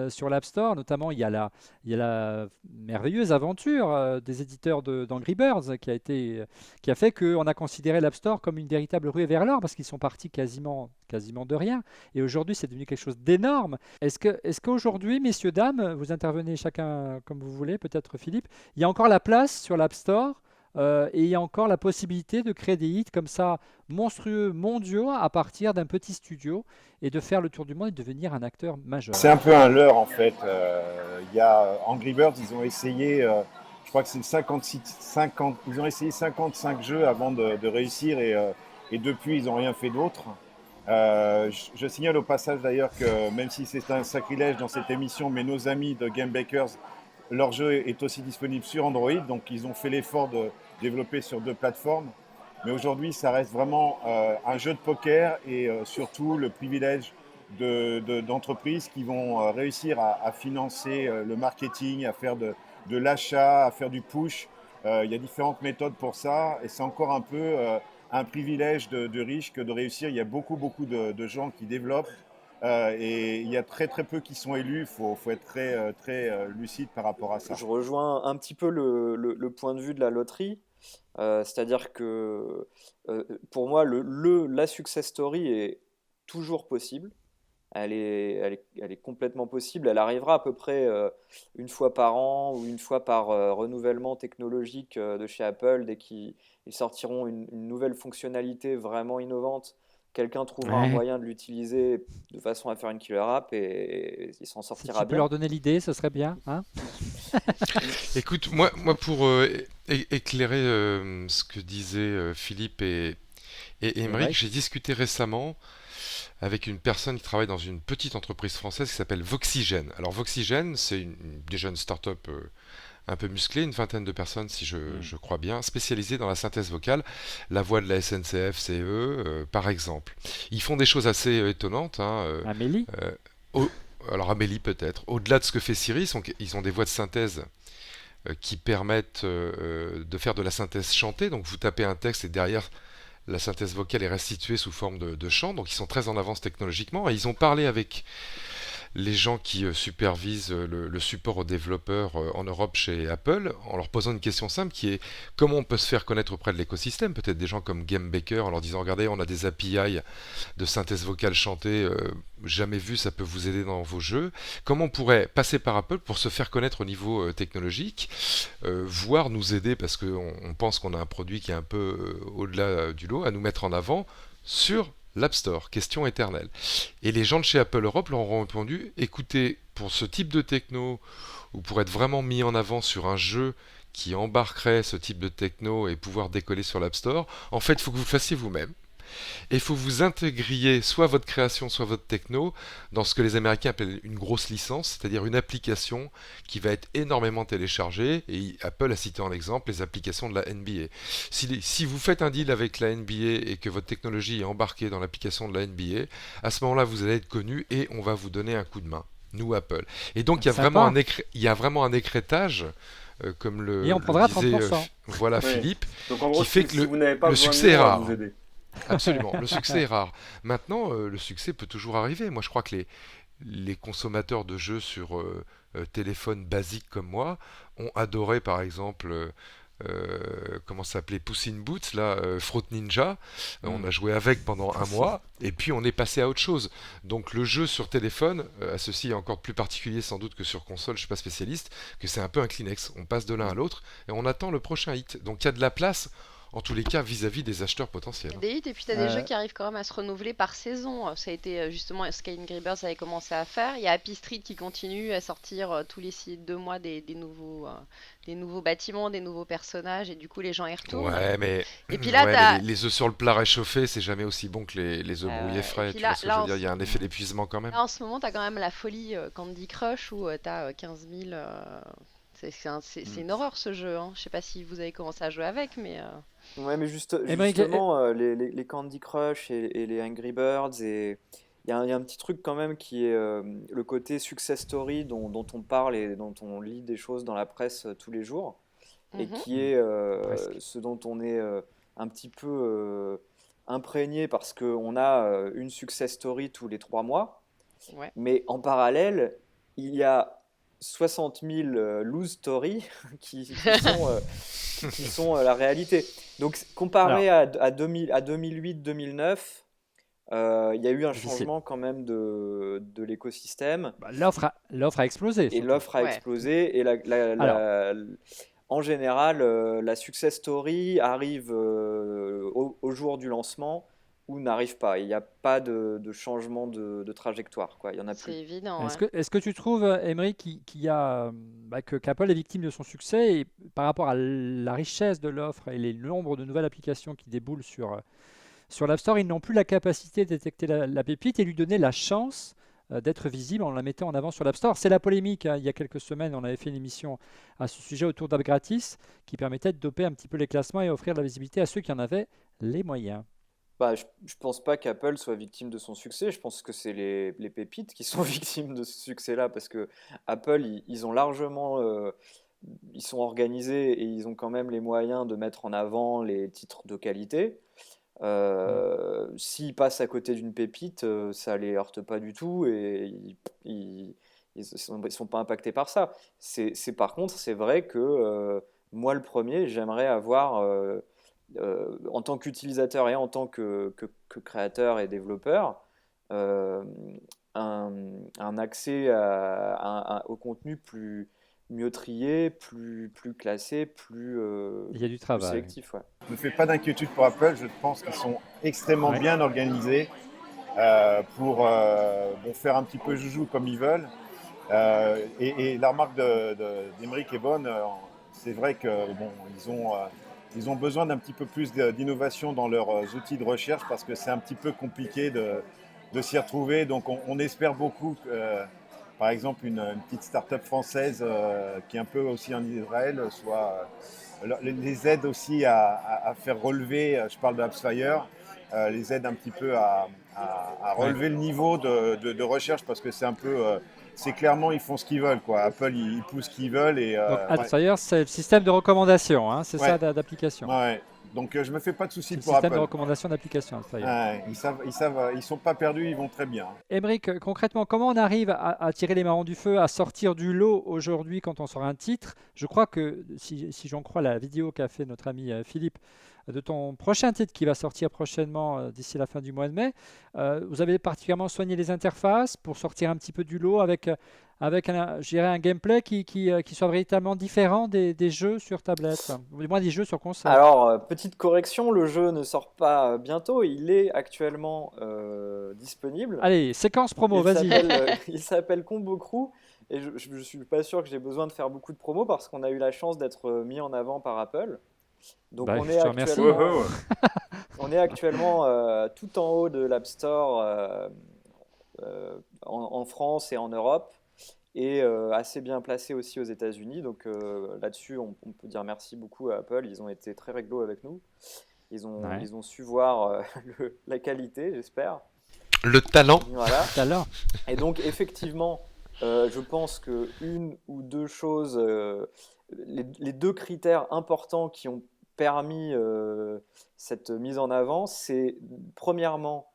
Speaker 1: sur l'App Store. Notamment, il y a la merveilleuse aventure des éditeurs d'Angry Birds qui a fait qu'on a considéré l'App Store comme une véritable ruée vers l'or parce qu'ils sont partis quasiment de rien. Et aujourd'hui, c'est devenu quelque chose d'énorme. Est-ce qu'aujourd'hui, messieurs, dames, vous intervenez chacun comme vous voulez, peut-être Philippe, il y a encore la place sur l'App Store et il y a encore la possibilité de créer des hits comme ça monstrueux, mondiaux à partir d'un petit studio et de faire le tour du monde et de devenir un acteur majeur.
Speaker 5: C'est un peu un leurre en fait. Il y a Angry Birds, ils ont essayé, je crois que c'est 50, ils ont essayé 55 jeux avant de réussir et depuis ils n'ont rien fait d'autre. Je signale au passage d'ailleurs que même si c'est un sacrilège dans cette émission, mais nos amis de Game Bakers, leur jeu est aussi disponible sur Android, donc ils ont fait l'effort développé sur 2 plateformes. Mais aujourd'hui, ça reste vraiment un jeu de poker et surtout le privilège d'entreprises qui vont réussir à financer le marketing, à faire de l'achat, à faire du push. Il y a différentes méthodes pour ça et c'est encore un peu un privilège de riches que de réussir. Il y a beaucoup de gens qui développent et il y a très peu qui sont élus. Il faut être très lucide par rapport à ça.
Speaker 6: Je rejoins un petit peu le point de vue de la loterie. C'est-à-dire que pour moi, la success story est toujours possible. Elle est complètement possible. Elle arrivera à peu près une fois par an ou une fois par renouvellement technologique de chez Apple. Dès qu'ils sortiront une nouvelle fonctionnalité vraiment innovante, quelqu'un trouvera un
Speaker 1: Ouais.
Speaker 6: moyen de l'utiliser de façon à faire une killer app et il s'en
Speaker 1: Si
Speaker 6: sortira
Speaker 1: tu peux
Speaker 6: bien.
Speaker 1: leur donner l'idée, ce serait bien, hein?
Speaker 4: Écoute, moi pour éclairer ce que disaient Philippe et Émeric,
Speaker 1: Émeric?
Speaker 4: j'ai discuté récemment avec une personne qui travaille dans une petite entreprise française qui s'appelle Voxygène. Alors Voxygène, c'est déjà une start-up un peu musclée, une vingtaine de personnes si je crois bien, spécialisées dans la synthèse vocale, la voix de la SNCF, CE, par exemple. Ils font des choses assez étonnantes, hein,
Speaker 1: Amélie?
Speaker 4: euh, au- alors Amélie peut-être. Au-delà de ce que fait Siri, ils ont des voix de synthèse qui permettent de faire de la synthèse chantée. Donc vous tapez un texte et derrière la synthèse vocale est restituée sous forme de chant. Donc ils sont très en avance technologiquement et ils ont parlé avec les gens qui supervisent le support aux développeurs en Europe chez Apple, en leur posant une question simple qui est comment on peut se faire connaître auprès de l'écosystème, peut-être des gens comme Game Baker, en leur disant regardez, on a des API de synthèse vocale chantée, jamais vu, ça peut vous aider dans vos jeux. Comment on pourrait passer par Apple pour se faire connaître au niveau technologique, voire nous aider, parce qu'on pense qu'on a un produit qui est un peu au-delà du lot, à nous mettre en avant sur l'App Store, question éternelle. Et les gens de chez Apple Europe leur ont répondu, écoutez, pour ce type de techno, ou pour être vraiment mis en avant sur un jeu qui embarquerait ce type de techno et pouvoir décoller sur l'App Store, en fait, il faut que vous le fassiez vous-même. Et il faut vous intégriez soit votre création, soit votre techno dans ce que les Américains appellent une grosse licence, c'est-à-dire une application qui va être énormément téléchargée. Et Apple a cité en exemple les applications de la NBA. Si vous faites un deal avec la NBA et que votre technologie est embarquée dans l'application de la NBA, à ce moment-là, vous allez être connu et on va vous donner un coup de main. Nous, Apple. Et donc, il y a
Speaker 1: Sympa.
Speaker 4: vraiment un écrétage, comme
Speaker 1: Et on
Speaker 4: le
Speaker 1: prendra
Speaker 4: disait
Speaker 1: 30%.
Speaker 4: voilà,
Speaker 2: Oui.
Speaker 4: Philippe,
Speaker 2: Donc en gros,
Speaker 4: qui fait
Speaker 2: si,
Speaker 4: que
Speaker 2: si vous n'avez pas
Speaker 4: le
Speaker 2: besoin de
Speaker 4: succès est
Speaker 2: nous, on va
Speaker 4: rare.
Speaker 2: vous aider.
Speaker 4: Absolument, le succès est rare. Maintenant, le succès peut toujours arriver. Moi, je crois que les consommateurs de jeux sur téléphone basique comme moi ont adoré, par exemple, comment ça s'appelait, Puss in Boots, là, Fruit Ninja. On a joué avec pendant un mois, et puis on est passé à autre chose. Donc le jeu sur téléphone, à ceci est encore plus particulier sans doute que sur console, je suis pas spécialiste, que c'est un peu un Kleenex. On passe de l'un à l'autre, et on attend le prochain hit. Donc il y a de la place en tous les cas vis-à-vis des acheteurs potentiels.
Speaker 3: Des hits, et puis tu as des
Speaker 1: Euh,
Speaker 3: jeux qui arrivent quand même à se renouveler par saison. Ça a été justement ce qu'Angry Birds avait commencé à faire. Il y a Happy Street qui continue à sortir tous les 2 mois des nouveaux bâtiments, des nouveaux personnages, et du coup les gens y retournent.
Speaker 4: Ouais, mais,
Speaker 3: Et puis là,
Speaker 4: ouais, mais
Speaker 3: t'as.
Speaker 4: les œufs sur le plat réchauffés, c'est jamais aussi bon que les œufs brouillés
Speaker 3: Et
Speaker 4: frais.
Speaker 3: puis
Speaker 4: Tu vois
Speaker 3: là,
Speaker 4: ce que je veux dire? Il y a un effet d'épuisement quand même.
Speaker 3: là, en ce moment, tu as quand même la folie Candy Crush où tu as 15 000. C'est une horreur ce jeu, hein. Je sais pas si vous avez commencé à jouer avec, mais.
Speaker 6: Ouais, mais
Speaker 1: Émeric,
Speaker 6: justement, les Candy Crush et les Angry Birds, et il y a un petit truc quand même qui est le côté success story dont on parle et dont on lit des choses dans la presse tous les jours, et
Speaker 3: Mhm.
Speaker 6: qui est
Speaker 1: presque.
Speaker 6: ce dont on est un petit peu imprégné parce qu'on a une success story tous les 3 mois,
Speaker 3: Ouais.
Speaker 6: mais en parallèle, il y a 60 000 loose stories qui sont la réalité. Donc, comparé à 2008-2009, il y a eu un
Speaker 1: Difficile.
Speaker 6: changement quand même de l'écosystème,
Speaker 1: Bah, l'offre a explosé,
Speaker 6: et
Speaker 1: surtout.
Speaker 6: l'offre a
Speaker 3: Ouais.
Speaker 6: explosé. Et en général, la success story arrive au jour du lancement ou n'arrive pas. Il n'y a pas de changement de trajectoire, quoi. Il n'y en a
Speaker 3: C'est
Speaker 6: plus.
Speaker 3: évident,
Speaker 1: Est-ce
Speaker 3: ouais.
Speaker 1: que tu trouves, Émeric, qu'Apple est victime de son succès et par rapport à la richesse de l'offre et les nombres de nouvelles applications qui déboulent sur l'App Store, ils n'ont plus la capacité de détecter la pépite et lui donner la chance d'être visible en la mettant en avant sur l'App Store. C'est la polémique, hein. Il y a quelques semaines, on avait fait une émission à ce sujet autour d'App Gratis qui permettait de doper un petit peu les classements et offrir de la visibilité à ceux qui en avaient les moyens.
Speaker 6: Bah, je pense pas qu'Apple soit victime de son succès. Je pense que c'est les pépites qui sont victimes de ce succès-là parce que Apple, ils ont largement, ils sont organisés et ils ont quand même les moyens de mettre en avant les titres de qualité. S'ils passent à côté d'une pépite, ça les heurte pas du tout et ils sont pas impactés par ça. Par contre, c'est vrai que moi, le premier, j'aimerais avoir, en tant qu'utilisateur et en tant que créateur et développeur, euh, un, un accès au contenu mieux trié, plus classé,
Speaker 1: Il y a du
Speaker 6: plus
Speaker 1: travail.
Speaker 6: sélectif. Ouais.
Speaker 5: Je ne fais pas d'inquiétude pour Apple. Je pense qu'ils sont extrêmement
Speaker 1: Ouais.
Speaker 5: bien organisés pour faire un petit peu joujou comme ils veulent. Et la remarque d'Emeric est bonne. C'est vrai que ils ont besoin d'un petit peu plus d'innovation dans leurs outils de recherche parce que c'est un petit peu compliqué de s'y retrouver. Donc on espère beaucoup que, par exemple, une petite start-up française qui est un peu aussi en Israël soit les aide aussi à faire relever, je parle de AppsFire, les aide un petit peu à relever le niveau de recherche parce que c'est un peu, c'est clairement ils font ce qu'ils veulent quoi. Apple ils poussent ce qu'ils veulent et
Speaker 1: Donc
Speaker 5: ouais.
Speaker 1: AdFire, c'est le système de recommandation, hein, c'est
Speaker 5: Ouais.
Speaker 1: ça d'application.
Speaker 5: Ouais. Donc je me fais pas de
Speaker 1: C'est
Speaker 5: soucis
Speaker 1: le
Speaker 5: pour
Speaker 1: système de
Speaker 5: Apple.
Speaker 1: recommandation d'application AdFire.
Speaker 5: Ouais, ils sont pas perdus, ils vont très bien.
Speaker 1: Émeric, concrètement, comment on arrive à tirer les marrons du feu, à sortir du lot aujourd'hui quand on sort un titre? Je crois que, si j'en crois la vidéo qu'a fait notre ami Philippe, de ton prochain titre qui va sortir prochainement d'ici la fin du mois de mai, vous avez particulièrement soigné les interfaces pour sortir un petit peu du lot avec je dirais un gameplay qui soit véritablement différent des jeux sur tablette, ou du moins des jeux sur console.
Speaker 6: Alors, petite correction, le jeu ne sort pas bientôt, il est actuellement disponible.
Speaker 1: Allez, séquence promo, vas-y.
Speaker 6: Il s'appelle Combo Crew et je suis pas sûr que j'ai besoin de faire beaucoup de promos parce qu'on a eu la chance d'être mis en avant par Apple. Donc
Speaker 1: Bah,
Speaker 6: on
Speaker 1: je
Speaker 6: est
Speaker 1: te remercie.
Speaker 6: actuellement, on est actuellement tout en haut de l'App Store en France et en Europe et assez bien placé aussi aux États-Unis. Donc là-dessus, on peut dire merci beaucoup à Apple. Ils ont été très réglo avec nous. Ils ont su voir la qualité, j'espère.
Speaker 4: Le talent.
Speaker 6: Voilà.
Speaker 1: Alors,
Speaker 6: Et donc, effectivement, je pense que une ou deux choses, les deux critères importants qui ont permis cette mise en avant, c'est premièrement,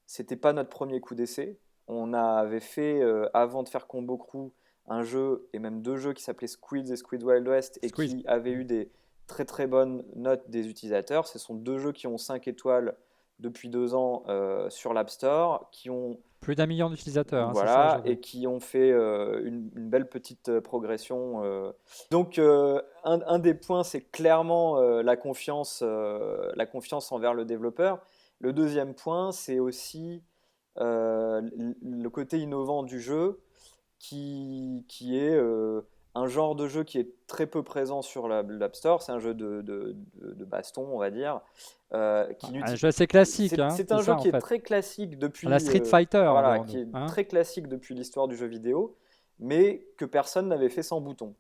Speaker 6: c'était pas notre premier coup d'essai. On avait fait, avant de faire Combo Crew, un jeu et même deux jeux qui s'appelaient Squids et Squid Wild West et
Speaker 1: Squid.
Speaker 6: qui avaient eu des très très bonnes notes des utilisateurs. Ce sont deux jeux qui ont 5 étoiles depuis 2 ans sur l'App Store, qui ont
Speaker 1: plus d'1 million d'utilisateurs, hein, c'est ça
Speaker 6: voilà,
Speaker 1: aujourd'hui.
Speaker 6: et qui ont fait une belle petite progression. Donc, un des points, c'est clairement la confiance envers le développeur. Le deuxième point, c'est aussi le côté innovant du jeu, qui est un genre de jeu qui est très peu présent sur l'App Store. C'est un jeu de baston, on va dire.
Speaker 1: Un jeu assez classique.
Speaker 6: C'est un jeu qui est très classique depuis.
Speaker 1: À la Street Fighter.
Speaker 6: Voilà,
Speaker 1: donc,
Speaker 6: qui est
Speaker 1: hein.
Speaker 6: très classique depuis l'histoire du jeu vidéo, mais que personne n'avait fait sans bouton.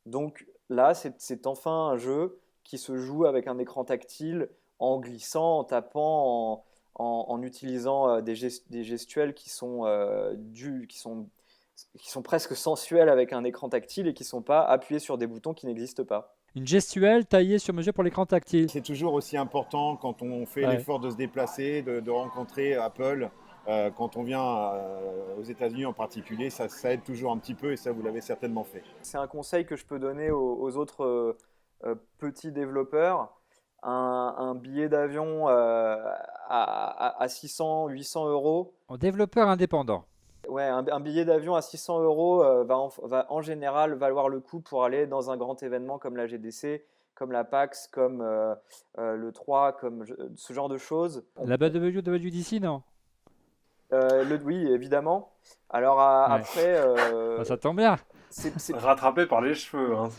Speaker 6: Donc là, c'est enfin un jeu qui se joue avec un écran tactile, en glissant, en tapant, en utilisant des gestuels qui sont presque sensuels avec un écran tactile et qui ne sont pas appuyés sur des boutons qui n'existent pas.
Speaker 1: Une gestuelle taillée sur mesure pour l'écran tactile.
Speaker 5: C'est toujours aussi important quand on fait l'effort de se déplacer, de rencontrer Apple. Quand on vient aux États-Unis en particulier, ça aide toujours un petit peu et ça, vous l'avez certainement fait.
Speaker 6: C'est un conseil que je peux donner aux autres petits développeurs. Un billet d'avion à 600, 800 euros.
Speaker 1: En développeur indépendant.
Speaker 6: Ouais, un billet d'avion à 600 euros va en général valoir le coup pour aller dans un grand événement comme la GDC, comme la PAX, comme le 3, comme ce genre de choses.
Speaker 1: La WWDC, non?
Speaker 6: Oui, évidemment. Alors après...
Speaker 1: ça tombe bien.
Speaker 2: C'est rattrapé par les cheveux. Hein,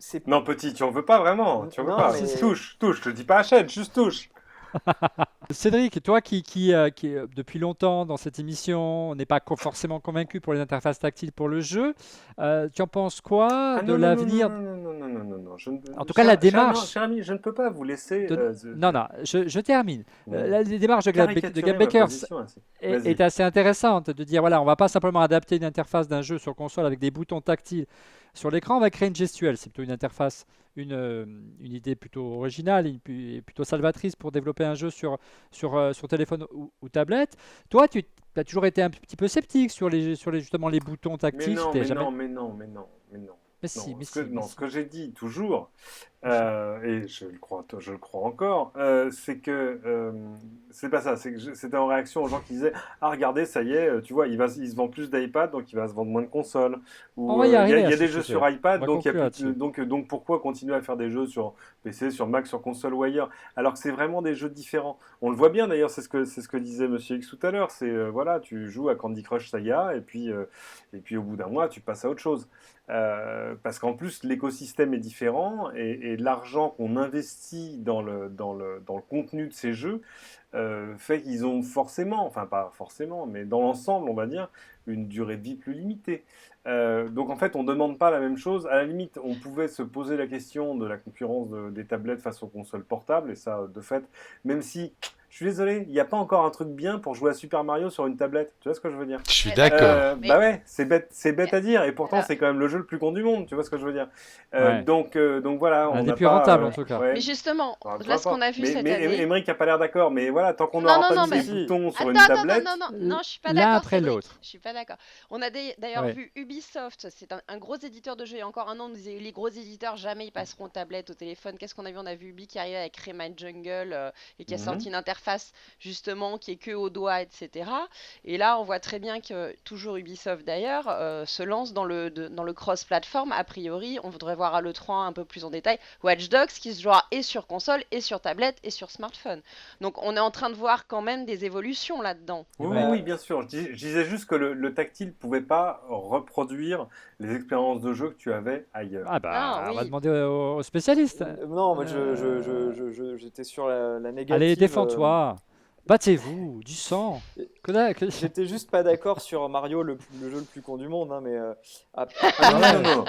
Speaker 6: c'est...
Speaker 2: Non, petit, tu en veux pas vraiment. Tu en veux
Speaker 6: Non,
Speaker 2: pas.
Speaker 6: mais...
Speaker 2: Touche. Je te dis pas achète, juste touche.
Speaker 1: Cédric, toi qui est depuis longtemps dans cette émission, n'est pas forcément convaincu pour les interfaces tactiles pour le jeu, tu en penses quoi
Speaker 2: Ah
Speaker 1: de
Speaker 2: non, non, non, non,
Speaker 1: l'avenir?
Speaker 2: non, non, non, non, non, non.
Speaker 1: En tout cas, la démarche.
Speaker 2: Cher ami, je ne peux pas vous laisser
Speaker 1: Non, non, je termine.
Speaker 2: euh,
Speaker 1: La démarche de
Speaker 2: caricaturer
Speaker 1: Game
Speaker 2: ma
Speaker 1: Bakers
Speaker 2: position ainsi.
Speaker 1: est
Speaker 2: Vas-y.
Speaker 1: assez intéressante de dire voilà, on va pas simplement adapter une interface d'un jeu sur console avec des boutons tactiles sur l'écran, on va créer une gestuelle. C'est plutôt une interface, une idée plutôt originale et plutôt salvatrice pour développer un jeu sur téléphone ou tablette. Toi, tu as toujours été un petit peu sceptique justement les boutons
Speaker 2: Mais
Speaker 1: tactiles.
Speaker 2: non,
Speaker 1: T'es
Speaker 2: mais
Speaker 1: jamais...
Speaker 2: non, mais non, mais non, mais non.
Speaker 1: Mais si,
Speaker 2: Non,
Speaker 1: mais
Speaker 2: ce que,
Speaker 1: si, mais
Speaker 2: non,
Speaker 1: si.
Speaker 2: ce que j'ai dit toujours, et je le crois encore, c'est que c'est pas ça. C'est que c'était en réaction aux gens qui disaient ah regardez ça y est, tu vois il se vend plus d'iPad donc il va se vendre moins de consoles
Speaker 1: On
Speaker 2: ou
Speaker 1: va y
Speaker 2: il y
Speaker 1: arriver
Speaker 2: a
Speaker 1: à ce
Speaker 2: des jeux
Speaker 1: sujet.
Speaker 2: sur
Speaker 1: On
Speaker 2: iPad
Speaker 1: va
Speaker 2: donc il y a
Speaker 1: conclure
Speaker 2: plus de-
Speaker 1: là-dessus.
Speaker 2: donc pourquoi continuer à faire des jeux sur PC, sur Mac, sur console ou ailleurs alors que c'est vraiment des jeux différents. On le voit bien d'ailleurs, c'est ce que disait Monsieur X tout à l'heure. C'est voilà, tu joues à Candy Crush Saga et puis au bout d'un mois tu passes à autre chose. Parce qu'en plus l'écosystème est différent et l'argent qu'on investit dans le contenu de ces jeux fait qu'ils ont forcément, enfin pas forcément, mais dans l'ensemble on va dire, une durée de vie plus limitée. Donc en fait on ne demande pas la même chose. À la limite on pouvait se poser la question de la concurrence des tablettes face aux consoles portables et ça de fait, même si je suis désolé, il n'y a pas encore un truc bien pour jouer à Super Mario sur une tablette. Tu vois ce que je veux dire?
Speaker 4: Je suis
Speaker 3: Mais-
Speaker 4: d'accord.
Speaker 3: Mais-
Speaker 2: Bah ouais, c'est bête à dire, et pourtant
Speaker 3: Ah.
Speaker 2: c'est quand même le jeu le plus con du monde, tu vois ce que je veux dire.
Speaker 1: Ouais.
Speaker 2: Donc voilà,
Speaker 1: Un
Speaker 2: on
Speaker 1: des
Speaker 2: n'a
Speaker 1: plus
Speaker 2: pas.
Speaker 1: rentables en tout cas.
Speaker 2: Ouais.
Speaker 3: Mais justement,
Speaker 2: Enfin, peu
Speaker 3: là, ce qu'on
Speaker 2: importe.
Speaker 3: a vu
Speaker 2: mais,
Speaker 3: cette
Speaker 2: mais
Speaker 3: année.
Speaker 2: Emmerich a pas l'air d'accord, mais voilà, tant qu'on
Speaker 3: Non,
Speaker 2: n'aura
Speaker 3: non,
Speaker 2: pas
Speaker 3: non,
Speaker 2: mis
Speaker 3: mais.
Speaker 2: des boutons sur une
Speaker 3: Attends,
Speaker 2: tablette.
Speaker 3: non, je suis pas
Speaker 1: L'un
Speaker 3: d'accord,
Speaker 1: après
Speaker 3: Cédric.
Speaker 1: l'autre.
Speaker 3: Je suis pas d'accord. On a d'ailleurs
Speaker 1: Ouais.
Speaker 3: vu Ubisoft, c'est un gros éditeur de jeux. Il y a encore un an, on disait les gros éditeurs, jamais ils passeront aux tablettes, au téléphone. Qu'est-ce qu'on a vu? On a vu Ubi qui arrivait avec Rayman Jungle et qui a
Speaker 2: Mhm.
Speaker 3: sorti une interface justement qui est que au doigt, etc. Et là, on voit très bien que toujours Ubisoft d'ailleurs se lance dans le cross-platform. A priori, on voudrait voir à l'E3 un peu plus en détail Watch Dogs qui se jouera et sur console, et sur tablette, et sur smartphone. Donc on est en train de voir quand même des évolutions là-dedans.
Speaker 2: Oui,
Speaker 1: Ouais.
Speaker 2: oui, bien sûr. Je disais juste que le tactile pouvait pas reproduire les expériences de jeu que tu avais ailleurs.
Speaker 1: Ah bah,
Speaker 3: Ah,
Speaker 1: on va
Speaker 3: oui.
Speaker 1: demander aux spécialistes.
Speaker 6: Non, moi j'étais sur la négative.
Speaker 1: Allez, défends-toi. Battez-vous, du sang.
Speaker 6: J'étais juste pas d'accord sur Mario, le jeu le plus con du monde, hein, mais
Speaker 2: Ah non, non,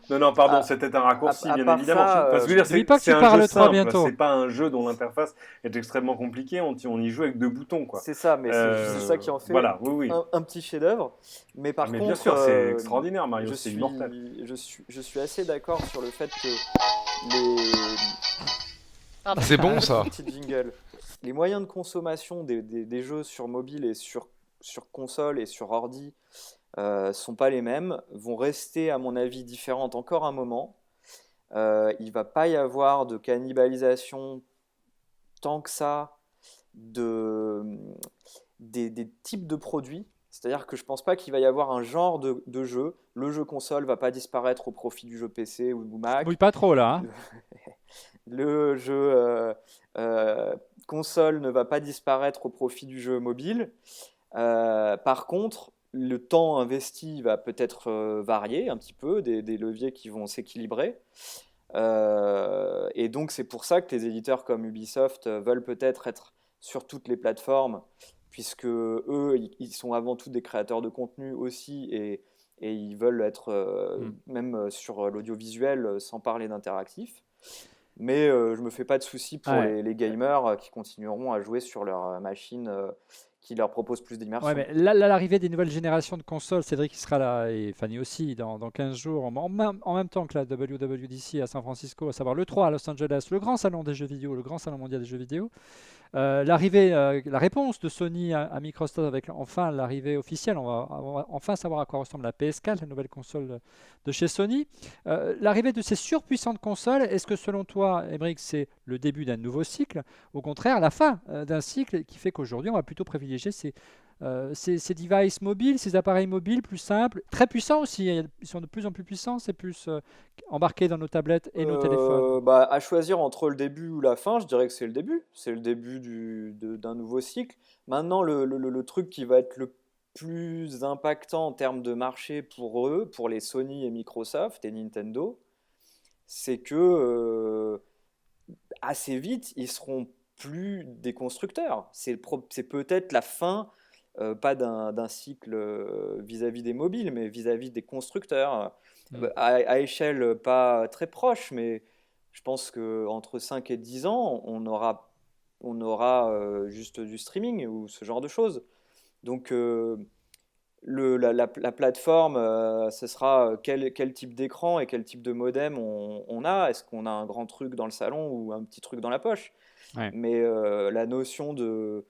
Speaker 2: non. Non, pardon,
Speaker 6: À-
Speaker 2: c'était un raccourci,
Speaker 6: à
Speaker 2: bien
Speaker 6: part
Speaker 2: évidemment.
Speaker 6: ça,
Speaker 2: Parce que je veux dire,
Speaker 1: je dis pas que
Speaker 2: c'est
Speaker 1: tu
Speaker 2: un
Speaker 1: parles
Speaker 2: jeu
Speaker 1: 3
Speaker 2: simple.
Speaker 1: bientôt.
Speaker 2: C'est pas un jeu dont l'interface est extrêmement compliquée. On y joue avec 2 boutons, quoi.
Speaker 6: c'est ça, mais c'est ça qui en fait
Speaker 2: Voilà, oui, oui.
Speaker 6: un petit chef-d'œuvre. Mais par
Speaker 2: Ah, mais
Speaker 6: contre,
Speaker 2: bien sûr, c'est extraordinaire, Mario,
Speaker 6: je
Speaker 2: c'est
Speaker 6: suis,
Speaker 2: immortel.
Speaker 6: je suis assez d'accord sur le fait que les
Speaker 3: Pardon.
Speaker 4: C'est bon ça.
Speaker 6: Petite jingle. Les moyens de consommation des jeux sur mobile et sur console et sur ordi sont pas les mêmes, vont rester à mon avis différentes encore un moment. Il va pas y avoir de cannibalisation tant que ça des types de produits. C'est-à-dire que je pense pas qu'il va y avoir un genre de jeu. Le jeu console va pas disparaître au profit du jeu PC ou Mac.
Speaker 1: Bouille pas trop là. Hein.
Speaker 6: Le jeu console ne va pas disparaître au profit du jeu mobile. Par contre, le temps investi va peut-être varier un petit peu, des leviers qui vont s'équilibrer. Et donc c'est pour ça que les éditeurs comme Ubisoft veulent peut-être être sur toutes les plateformes, puisque eux, ils sont avant tout des créateurs de contenu aussi, et ils veulent être même sur l'audiovisuel, sans parler d'interactif. Mais je me fais pas de soucis pour
Speaker 1: Ouais.
Speaker 6: les gamers qui continueront à jouer sur leur machine qui leur propose plus d'immersion.
Speaker 1: Ouais, mais là, l'arrivée des nouvelles générations de consoles, Cédric qui sera là et Fanny aussi dans 15 jours, en même temps que la WWDC à San Francisco, à savoir le 3 à Los Angeles, le grand salon des jeux vidéo, le grand salon mondial des jeux vidéo. La réponse de Sony à Microsoft avec enfin l'arrivée officielle, on va enfin savoir à quoi ressemble la PS4, la nouvelle console de chez Sony. L'arrivée de ces surpuissantes consoles, est-ce que selon toi, Émeric, c'est le début d'un nouveau cycle? Au contraire, la fin d'un cycle qui fait qu'aujourd'hui, on va plutôt privilégier ces devices mobiles, ces appareils mobiles plus simples, très puissants aussi. Ils sont de plus en plus puissants, c'est plus embarqués dans nos tablettes et nos téléphones.
Speaker 6: À choisir entre le début ou la fin, je dirais que c'est le début. C'est le début d'un nouveau cycle. Maintenant, le truc qui va être le plus impactant en termes de marché pour eux, pour les Sony et Microsoft et Nintendo, c'est que assez vite, ils seront plus des constructeurs. C'est peut-être la fin, pas d'un cycle vis-à-vis des mobiles, mais vis-à-vis des constructeurs. À échelle pas très proche, mais je pense qu'entre 5 et 10 ans, on aura juste du streaming ou ce genre de choses. Donc, la plateforme, ce sera quel type d'écran et quel type de modem on a. Est-ce qu'on a un grand truc dans le salon ou un petit truc dans la poche?
Speaker 1: Ouais.
Speaker 6: Mais la notion de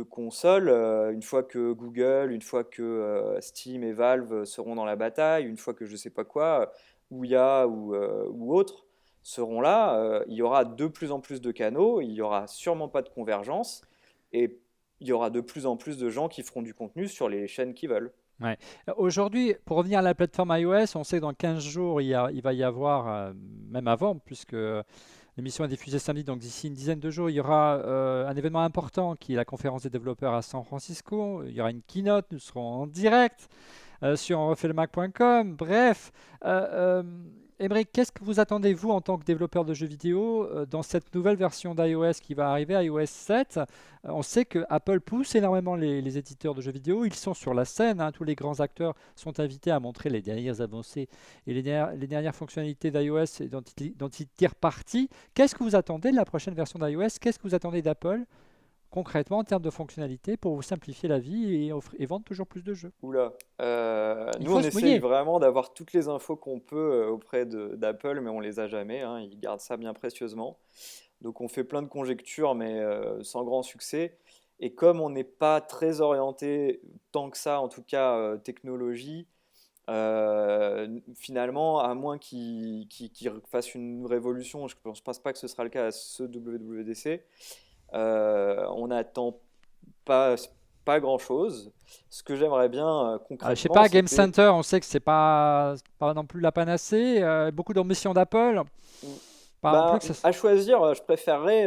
Speaker 6: console, une fois que Google, une fois que Steam et Valve seront dans la bataille, une fois que je sais pas quoi, Ouya ou autres seront là, il y aura de plus en plus de canaux, il y aura sûrement pas de convergence et il y aura de plus en plus de gens qui feront du contenu sur les chaînes qu'ils veulent.
Speaker 1: Ouais. Aujourd'hui, pour revenir à la plateforme iOS, on sait que dans 15 jours, il va y avoir, même avant, puisque l'émission est diffusée samedi, donc d'ici une dizaine de jours, il y aura un événement important qui est la conférence des développeurs à San Francisco. Il y aura une keynote, nous serons en direct sur onrefaitlemac.com. Bref, Émeric, qu'est-ce que vous attendez, vous, en tant que développeur de jeux vidéo, dans cette nouvelle version d'iOS qui va arriver, iOS 7? On sait que Apple pousse énormément les éditeurs de jeux vidéo. Ils sont sur la scène, hein. Tous les grands acteurs sont invités à montrer les dernières avancées et les dernières fonctionnalités d'iOS dont ils tirent parti. Qu'est-ce que vous attendez de la prochaine version d'iOS? Qu'est-ce que vous attendez d'Apple, concrètement, en termes de fonctionnalités, pour vous simplifier la vie et vendre toujours plus de jeux?
Speaker 6: Oula,
Speaker 1: Il
Speaker 6: nous
Speaker 1: faut
Speaker 6: on
Speaker 1: se
Speaker 6: essaye
Speaker 1: mouiller.
Speaker 6: vraiment d'avoir toutes les infos qu'on peut auprès d'Apple, mais on les a jamais, hein, ils gardent ça bien précieusement. Donc on fait plein de conjectures, mais sans grand succès. Et comme on n'est pas très orienté tant que ça, en tout cas technologie, finalement, à moins qu'ils fassent une révolution, je ne pense pas que ce sera le cas à ce WWDC, on n'attend pas, pas grand-chose. Ce que j'aimerais bien
Speaker 1: Je sais
Speaker 6: concrètement,
Speaker 1: pas, Game
Speaker 6: c'était...
Speaker 1: Center, on sait que c'est pas non plus la panacée. Beaucoup d'ambitions d'Apple. Pas non plus
Speaker 6: Ben,
Speaker 1: que ça.
Speaker 6: à choisir, je préférerais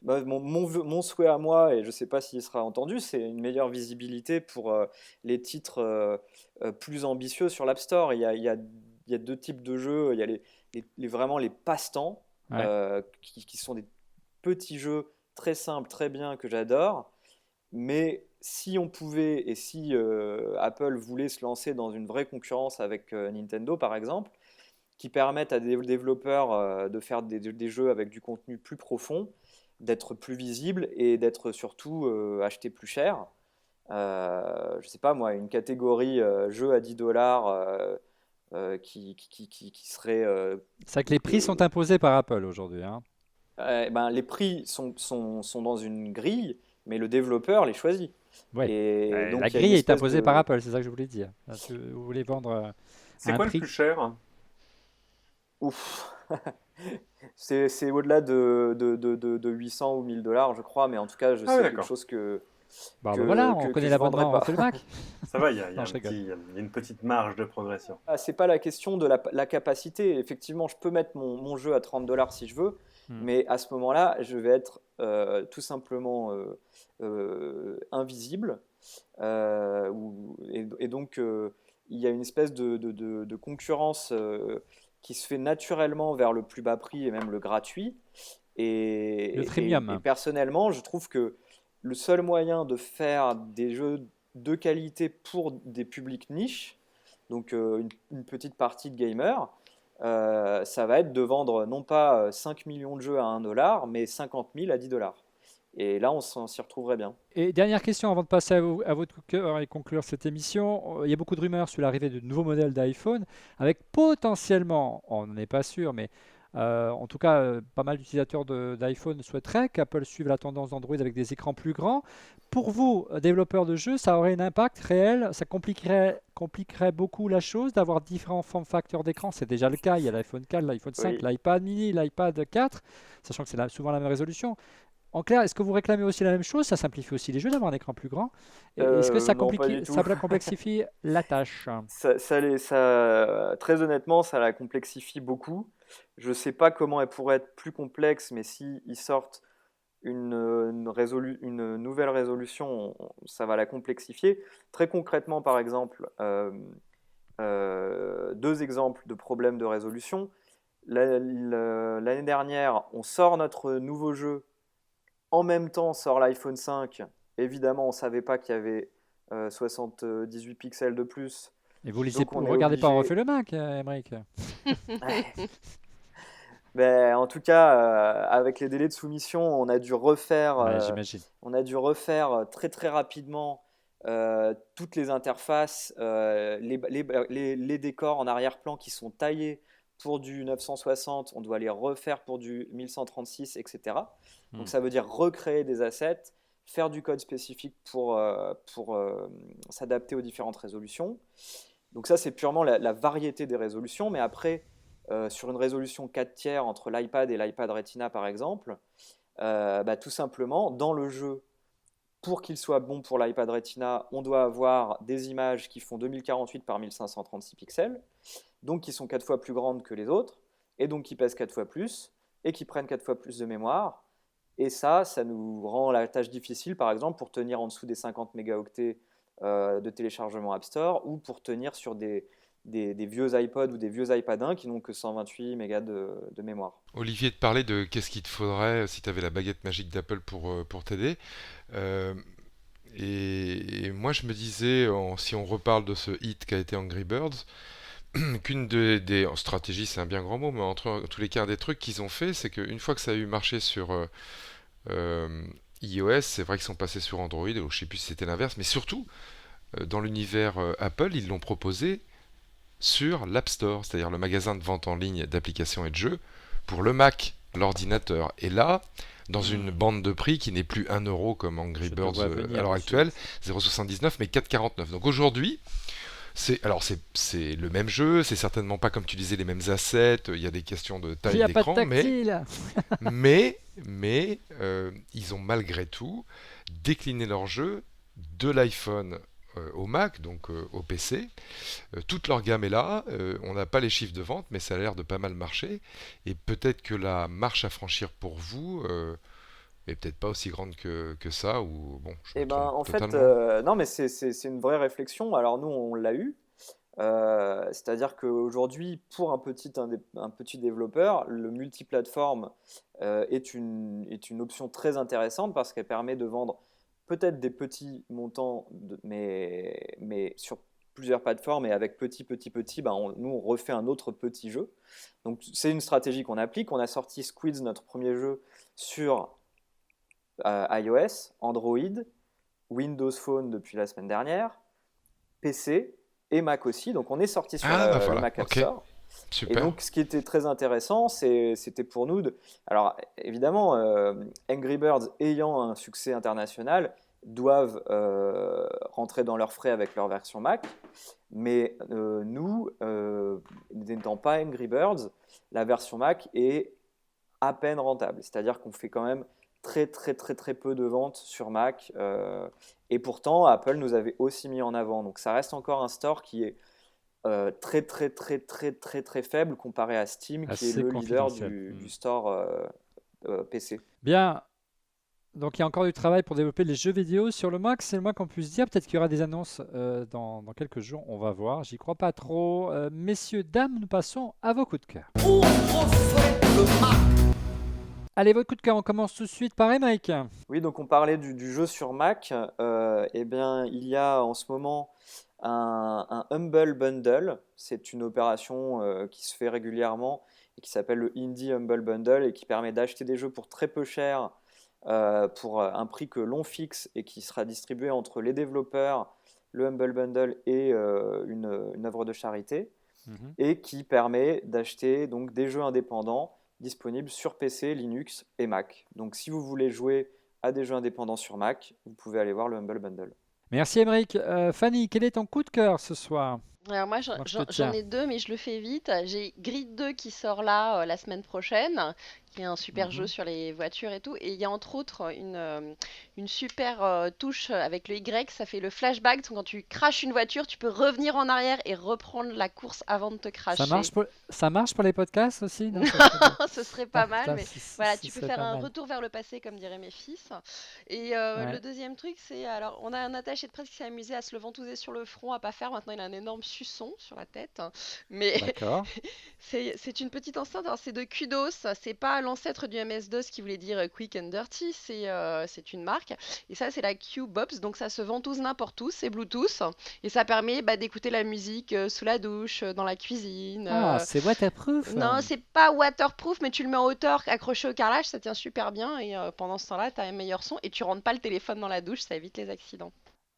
Speaker 6: mon souhait à moi, et je ne sais pas s'il sera entendu, c'est une meilleure visibilité pour les titres plus ambitieux sur l'App Store. Il y a deux types de jeux. Il y a vraiment les passe-temps,
Speaker 1: Ouais.
Speaker 6: qui sont des petits jeux très simples, très bien, que j'adore. Mais si on pouvait, et si Apple voulait se lancer dans une vraie concurrence avec Nintendo, par exemple, qui permettent à des développeurs de faire des jeux avec du contenu plus profond, d'être plus visibles et d'être surtout achetés plus cher. Je sais pas moi, une catégorie jeux à 10 dollars qui serait
Speaker 1: C'est vrai que les prix sont
Speaker 6: que
Speaker 1: imposés par Apple aujourd'hui, hein.
Speaker 6: ben, les prix sont dans une grille, mais le développeur les choisit.
Speaker 1: Ouais.
Speaker 6: Et
Speaker 1: La
Speaker 6: donc il y a une
Speaker 1: grille est
Speaker 6: espèce
Speaker 1: imposée par
Speaker 6: de...
Speaker 1: Apple, c'est ça que je voulais dire. Si vous voulez vendre à
Speaker 2: C'est
Speaker 1: un
Speaker 2: quoi le
Speaker 1: prix.
Speaker 2: plus cher?
Speaker 6: Ouf. C'est au-delà de 800 ou 1000 dollars, je crois, mais en tout cas, je
Speaker 2: Ah oui,
Speaker 6: sais quelque
Speaker 2: d'accord.
Speaker 6: chose
Speaker 1: Bah voilà, on
Speaker 6: que
Speaker 1: connaît
Speaker 6: je vendrai
Speaker 1: l'abonnement, on
Speaker 6: pas.
Speaker 1: refait le Mac.
Speaker 2: Ça va, il y a
Speaker 1: Non, je rigole.
Speaker 2: il y a une petite marge de progression.
Speaker 6: Ah, c'est pas la question de la capacité. Effectivement, je peux mettre mon jeu à 30 dollars si je veux,
Speaker 1: Hmm.
Speaker 6: mais à ce moment-là, je vais être tout simplement invisible. Et donc, il y a une espèce de concurrence qui se fait naturellement vers le plus bas prix et même le gratuit.
Speaker 1: Le
Speaker 6: Et
Speaker 1: freemium.
Speaker 6: personnellement, je trouve que le seul moyen de faire des jeux de qualité pour des publics niches, donc une petite partie de gamers, ça va être de vendre non pas 5 millions de jeux à 1 dollar, mais 50 000 à 10 dollars. Et là, s'y retrouverait bien.
Speaker 1: Et dernière question avant de passer à votre coup de cœur et conclure cette émission. Il y a beaucoup de rumeurs sur l'arrivée de nouveaux modèles d'iPhone avec potentiellement, on n'en est pas sûr, mais en tout cas, pas mal d'utilisateurs d'iPhone souhaiteraient qu'Apple suive la tendance d'Android avec des écrans plus grands. Pour vous, développeurs de jeux, ça aurait un impact réel? Ça compliquerait beaucoup la chose d'avoir différents form facteurs d'écran? C'est déjà le cas. Il y a l'iPhone 4, l'iPhone 5,
Speaker 6: Oui.
Speaker 1: l'iPad mini, l'iPad 4, sachant que c'est souvent la même résolution. En clair, est-ce que vous réclamez aussi la même chose? Ça simplifie aussi les jeux d'avoir un écran plus grand. Et est-ce que
Speaker 6: Non, pas du tout.
Speaker 1: ça complexifie la tâche?
Speaker 6: Très honnêtement, ça la complexifie beaucoup. Je ne sais pas comment elle pourrait être plus complexe, mais si ils sortent une nouvelle résolution, ça va la complexifier. Très concrètement, par exemple, deux exemples de problèmes de résolution. l'année dernière, on sort notre nouveau jeu. En même temps, sort l'iPhone 5. Évidemment, on ne savait pas qu'il y avait 78 pixels de plus.
Speaker 1: Et vous
Speaker 6: Donc, on est
Speaker 1: regardez pas On
Speaker 6: obligé.
Speaker 1: refait le Mac, Émeric?
Speaker 6: Mais en tout cas, avec les délais de soumission,
Speaker 1: Ouais, j'imagine.
Speaker 6: on a dû refaire très très rapidement toutes les interfaces, les décors en arrière-plan qui sont taillés pour du 960, on doit les refaire pour du 1136, etc. Donc ça veut dire recréer des assets, faire du code spécifique pour s'adapter aux différentes résolutions. Donc ça, c'est purement la variété des résolutions, mais après, sur une résolution 4 tiers entre l'iPad et l'iPad Retina par exemple, tout simplement, dans le jeu, pour qu'il soit bon pour l'iPad Retina, on doit avoir des images qui font 2048 par 1536 pixels, donc qui sont 4 fois plus grandes que les autres, et donc qui pèsent 4 fois plus, et qui prennent 4 fois plus de mémoire. Et ça nous rend la tâche difficile, par exemple, pour tenir en dessous des 50 mégaoctets de téléchargement App Store, ou pour tenir sur des vieux iPod ou des vieux iPad 1 qui n'ont que 128 mégas de mémoire.
Speaker 4: Olivier te parlait de qu'est-ce qu'il te faudrait si tu avais la baguette magique d'Apple pour t'aider. Euh, et moi, je me disais, si on reparle de ce hit qu'a été Angry Birds, qu'une des en stratégie, c'est un bien grand mot, mais en tous les cas, un des trucs qu'ils ont fait, c'est qu'une fois que ça a eu marché sur iOS, c'est vrai qu'ils sont passés sur Android, ou je sais plus si c'était l'inverse, mais surtout, dans l'univers Apple, ils l'ont proposé sur l'App Store, c'est-à-dire le magasin de vente en ligne d'applications et de jeux, pour le Mac, l'ordinateur. Et là, dans une bande de prix qui n'est plus 1 euro comme Angry
Speaker 1: Je te
Speaker 4: Birds
Speaker 1: vois venir,
Speaker 4: à l'heure
Speaker 1: monsieur.
Speaker 4: actuelle, 0,79 mais 4,49. Donc aujourd'hui, c'est le même jeu, c'est certainement pas comme tu disais les mêmes assets, il y a des questions de
Speaker 1: Il
Speaker 4: taille
Speaker 1: n'y a pas de
Speaker 4: d'écran,
Speaker 1: tactile.
Speaker 4: mais ils ont malgré tout décliné leur jeu de l'iPhone au Mac, donc au PC. Toute leur gamme est là, on n'a pas les chiffres de vente, mais ça a l'air de pas mal marcher. Et peut-être que la marche à franchir pour vous est peut-être pas aussi grande que ça, ou bon, je
Speaker 6: Et
Speaker 4: me trompe
Speaker 6: en fait,
Speaker 4: totalement.
Speaker 6: non, mais c'est une vraie réflexion. Alors nous, on l'a eu. C'est-à-dire qu'aujourd'hui, pour un petit développeur, le multiplateforme est une option très intéressante parce qu'elle permet de vendre peut-être des petits montants, mais sur plusieurs plateformes et avec petit, nous on refait un autre petit jeu. Donc c'est une stratégie qu'on applique. On a sorti Squids, notre premier jeu, sur iOS, Android, Windows Phone depuis la semaine dernière, PC et Mac aussi. Donc on est sorti sur
Speaker 4: Ah, bah
Speaker 6: le
Speaker 4: voilà,
Speaker 6: Mac App
Speaker 4: ok,
Speaker 6: Store. Et
Speaker 4: super.
Speaker 6: donc ce qui était très intéressant, c'était pour nous de... Alors évidemment, Angry Birds ayant un succès international, doivent rentrer dans leurs frais avec leur version Mac. Mais nous, n'étant pas Angry Birds, la version Mac est à peine rentable. C'est-à-dire qu'on fait quand même très très très très peu de ventes sur Mac. Et pourtant, Apple nous avait aussi mis en avant. Donc ça reste encore un store qui est très très très très très très faible comparé à Steam, qui est
Speaker 1: Assez
Speaker 6: le leader
Speaker 1: confidentiel.
Speaker 6: du store PC.
Speaker 1: Bien. Donc il y a encore du travail pour développer les jeux vidéo sur le Mac, c'est le moins qu'on puisse dire. Peut-être qu'il y aura des annonces dans quelques jours, on va voir. J'y crois pas trop. Messieurs, dames, nous passons à vos coups de cœur. Allez, votre coup de cœur, on commence tout de suite par Mike.
Speaker 6: Oui, donc on parlait du jeu sur Mac. Eh bien, il y a en ce moment un Humble Bundle. C'est une opération qui se fait régulièrement et qui s'appelle le Indie Humble Bundle et qui permet d'acheter des jeux pour très peu cher, pour un prix que l'on fixe et qui sera distribué entre les développeurs, le Humble Bundle et une œuvre de charité, et qui permet d'acheter donc des jeux indépendants disponibles sur PC, Linux et Mac. Donc si vous voulez jouer à des jeux indépendants sur Mac, vous pouvez aller voir le Humble Bundle.
Speaker 1: Merci Émeric. Fanny, quel est ton coup de cœur ce soir?
Speaker 3: Alors moi
Speaker 1: Donc, je te
Speaker 3: j'en
Speaker 1: tiens.
Speaker 3: ai deux mais je le fais vite. J'ai Grid 2 qui sort là la semaine prochaine, Il y a un super jeu
Speaker 1: Mhm.
Speaker 3: sur les voitures et tout. Et il y a entre autres une super touche avec le Y, ça fait le flashback. Donc, quand tu crashes une voiture, tu peux revenir en arrière et reprendre la course avant de te crasher.
Speaker 1: Ça marche pour les podcasts aussi? Non,
Speaker 3: Non,
Speaker 1: ça serait bien.
Speaker 3: ce serait
Speaker 1: Ah,
Speaker 3: pas mal,
Speaker 1: ça,
Speaker 3: mais voilà,
Speaker 1: ce
Speaker 3: tu peux
Speaker 1: serait
Speaker 3: faire
Speaker 1: pas
Speaker 3: un
Speaker 1: mal.
Speaker 3: retour vers le passé, comme diraient mes fils. Et le
Speaker 1: Ouais,
Speaker 3: deuxième truc, c'est, alors, on a un attaché de presse qui s'est amusé à se le ventouser sur le front, à pas faire. Maintenant, il a un énorme suçon sur la tête. Mais
Speaker 1: d'accord.
Speaker 3: c'est une petite enceinte, alors c'est de Kudos, c'est pas l'ancêtre du MS-DOS qui voulait dire Quick and Dirty, c'est une marque. Et ça, c'est la Q-Bobs, donc ça se ventouse n'importe où, c'est Bluetooth. Et ça permet d'écouter la musique sous la douche, dans la cuisine.
Speaker 1: Ah, c'est waterproof.
Speaker 3: Non, c'est pas waterproof, mais tu le mets en hauteur, accroché au carrelage, ça tient super bien. Et pendant ce temps-là, tu as un meilleur son et tu rentres pas le téléphone dans la douche, ça évite les accidents.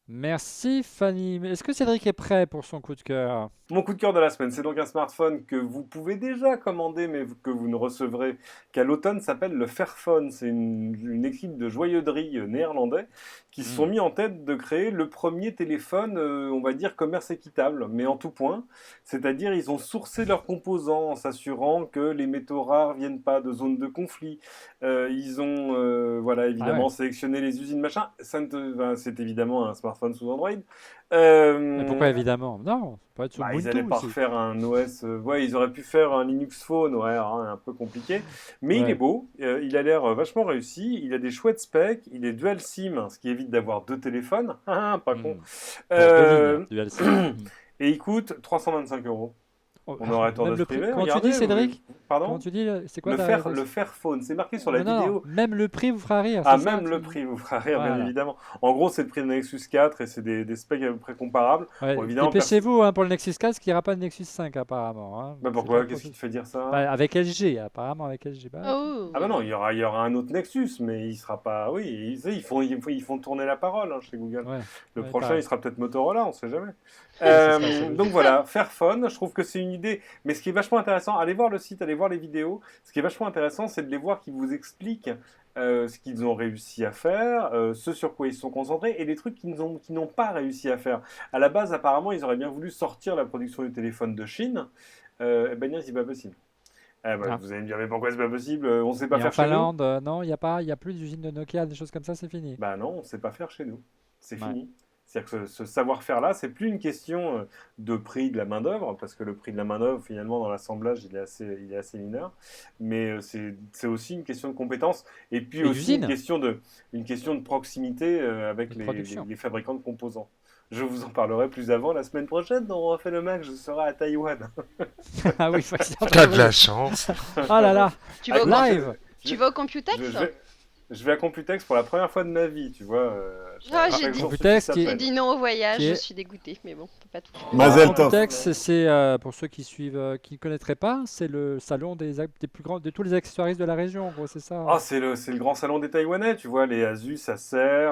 Speaker 1: Merci Fanny. Mais est-ce que Cédric est prêt pour son coup de cœur?
Speaker 2: Mon coup de cœur de la semaine, c'est donc un smartphone que vous pouvez déjà commander, mais que vous ne recevrez qu'à l'automne, s'appelle le Fairphone. C'est une équipe de joaillerie néerlandais qui se sont mis en tête de créer le premier téléphone, on va dire, commerce équitable, mais en tout point. C'est-à-dire, ils ont sourcé leurs composants en s'assurant que les métaux rares viennent pas de zones de conflit. Ils ont, voilà,
Speaker 1: Ah ouais.
Speaker 2: évidemment, sélectionné les usines, machin. C'est évidemment un smartphone sous Android.
Speaker 1: Mais pourquoi évidemment? Non, ça peut être sur
Speaker 2: Ils allaient
Speaker 1: Ubuntu
Speaker 2: pas
Speaker 1: aussi.
Speaker 2: refaire un OS. Ouais, ils auraient pu faire un Linux Phone, ouais, hein, un peu compliqué. Mais il est
Speaker 1: Ouais.
Speaker 2: beau, il a l'air vachement réussi. Il a des chouettes specs, il est dual SIM, ce qui évite d'avoir deux téléphones. Ah, pas con.
Speaker 1: Pour deux lignes,
Speaker 2: Euh,
Speaker 1: dual SIM.
Speaker 2: et il coûte 325 euros.
Speaker 1: Oh,
Speaker 2: On aurait tort de
Speaker 1: même
Speaker 2: se
Speaker 1: le prix.
Speaker 2: priver.
Speaker 1: Comment tu
Speaker 2: Regardez,
Speaker 1: dis, Cédric? Comment
Speaker 2: pardon?
Speaker 1: tu dis? C'est quoi ta réponse?
Speaker 2: Le Fairphone, c'est marqué sur la
Speaker 1: Non, non,
Speaker 2: vidéo.
Speaker 1: même le prix vous fera rire,
Speaker 2: Ah,
Speaker 1: c'est ça?
Speaker 2: même le prix vous fera rire, bien
Speaker 1: Voilà.
Speaker 2: évidemment. En gros, c'est le prix d'un Nexus 4 et c'est des specs à peu près comparables.
Speaker 1: Ouais,
Speaker 2: Bon, évidemment,
Speaker 1: dépêchez-vous hein, pour le Nexus 4, qu'il n'y aura pas de Nexus 5 apparemment. Hein.
Speaker 2: Bah
Speaker 1: C'est
Speaker 2: pourquoi?
Speaker 1: pas
Speaker 2: Qu'est-ce qui
Speaker 1: possible.
Speaker 2: te fait dire ça?
Speaker 1: Bah, avec LG, apparemment avec LG. Bah,
Speaker 3: Oh!
Speaker 2: Ah bah non, il y aura un autre Nexus, mais il sera pas... Oui, ils font tourner la parole hein, chez Google.
Speaker 1: ouais,
Speaker 2: Le
Speaker 1: ouais,
Speaker 2: prochain,
Speaker 1: pareil.
Speaker 2: il sera peut-être Motorola, on sait jamais.
Speaker 1: Ce sera assez
Speaker 2: Donc
Speaker 1: logique.
Speaker 2: voilà, Fairphone, je trouve que c'est une idée. Mais ce qui est vachement intéressant, allez voir le site, allez voir les vidéos. Ce qui est vachement intéressant, c'est de les voir qui vous expliquent ce qu'ils ont réussi à faire, ce sur quoi ils se sont concentrés, et les trucs qu'ils n'ont pas réussi à faire. À la base, apparemment, ils auraient bien voulu sortir la production du téléphone de Chine. Eh ben, c'est pas possible.
Speaker 1: Ah.
Speaker 2: Vous allez me dire, mais pourquoi c'est pas possible? On sait pas
Speaker 1: Et en
Speaker 2: faire chez nous?
Speaker 1: Finlande, non, il y a plus d'usine de Nokia, des choses comme ça, c'est fini.
Speaker 2: Bah non, on sait pas faire chez nous. C'est
Speaker 1: Ouais.
Speaker 2: fini. C'est-à-dire que ce savoir-faire-là, c'est plus une question de prix de la main-d'œuvre, parce que le prix de la main-d'œuvre, finalement, dans l'assemblage, il est assez mineur. Mais c'est aussi une question de compétence, et puis
Speaker 1: Et
Speaker 2: aussi
Speaker 1: d'usine,
Speaker 2: une question de proximité avec
Speaker 1: de production.
Speaker 2: les fabricants de composants. Je vous en parlerai plus avant la semaine prochaine, dans On refait le Mac, je serai à Taïwan.
Speaker 1: Ah oui, faut que ça
Speaker 4: T'as de la chance.
Speaker 1: Oh là là,
Speaker 3: Tu vas au,
Speaker 2: Avec-
Speaker 1: live.
Speaker 3: tu vas au Computex?
Speaker 2: Je vais à Computex pour la première fois de ma vie, tu vois.
Speaker 3: Ah,
Speaker 2: chaque
Speaker 3: j'ai
Speaker 2: jour,
Speaker 3: dit-
Speaker 1: Computex
Speaker 2: ce
Speaker 1: qui est-
Speaker 3: J'ai
Speaker 2: s'appelle.
Speaker 3: dit non au voyage,
Speaker 1: Qui est-
Speaker 3: je suis dégoûtée, mais bon, on peut pas tout faire.
Speaker 5: Mazel tov.
Speaker 1: Computex, c'est pour ceux qui suivent, qui ne connaîtraient pas, c'est le salon des plus grands, de tous les accessoiristes de la région, en gros, c'est ça.
Speaker 2: Ah, c'est le grand salon des Taïwanais, tu vois, les Asus, Acer,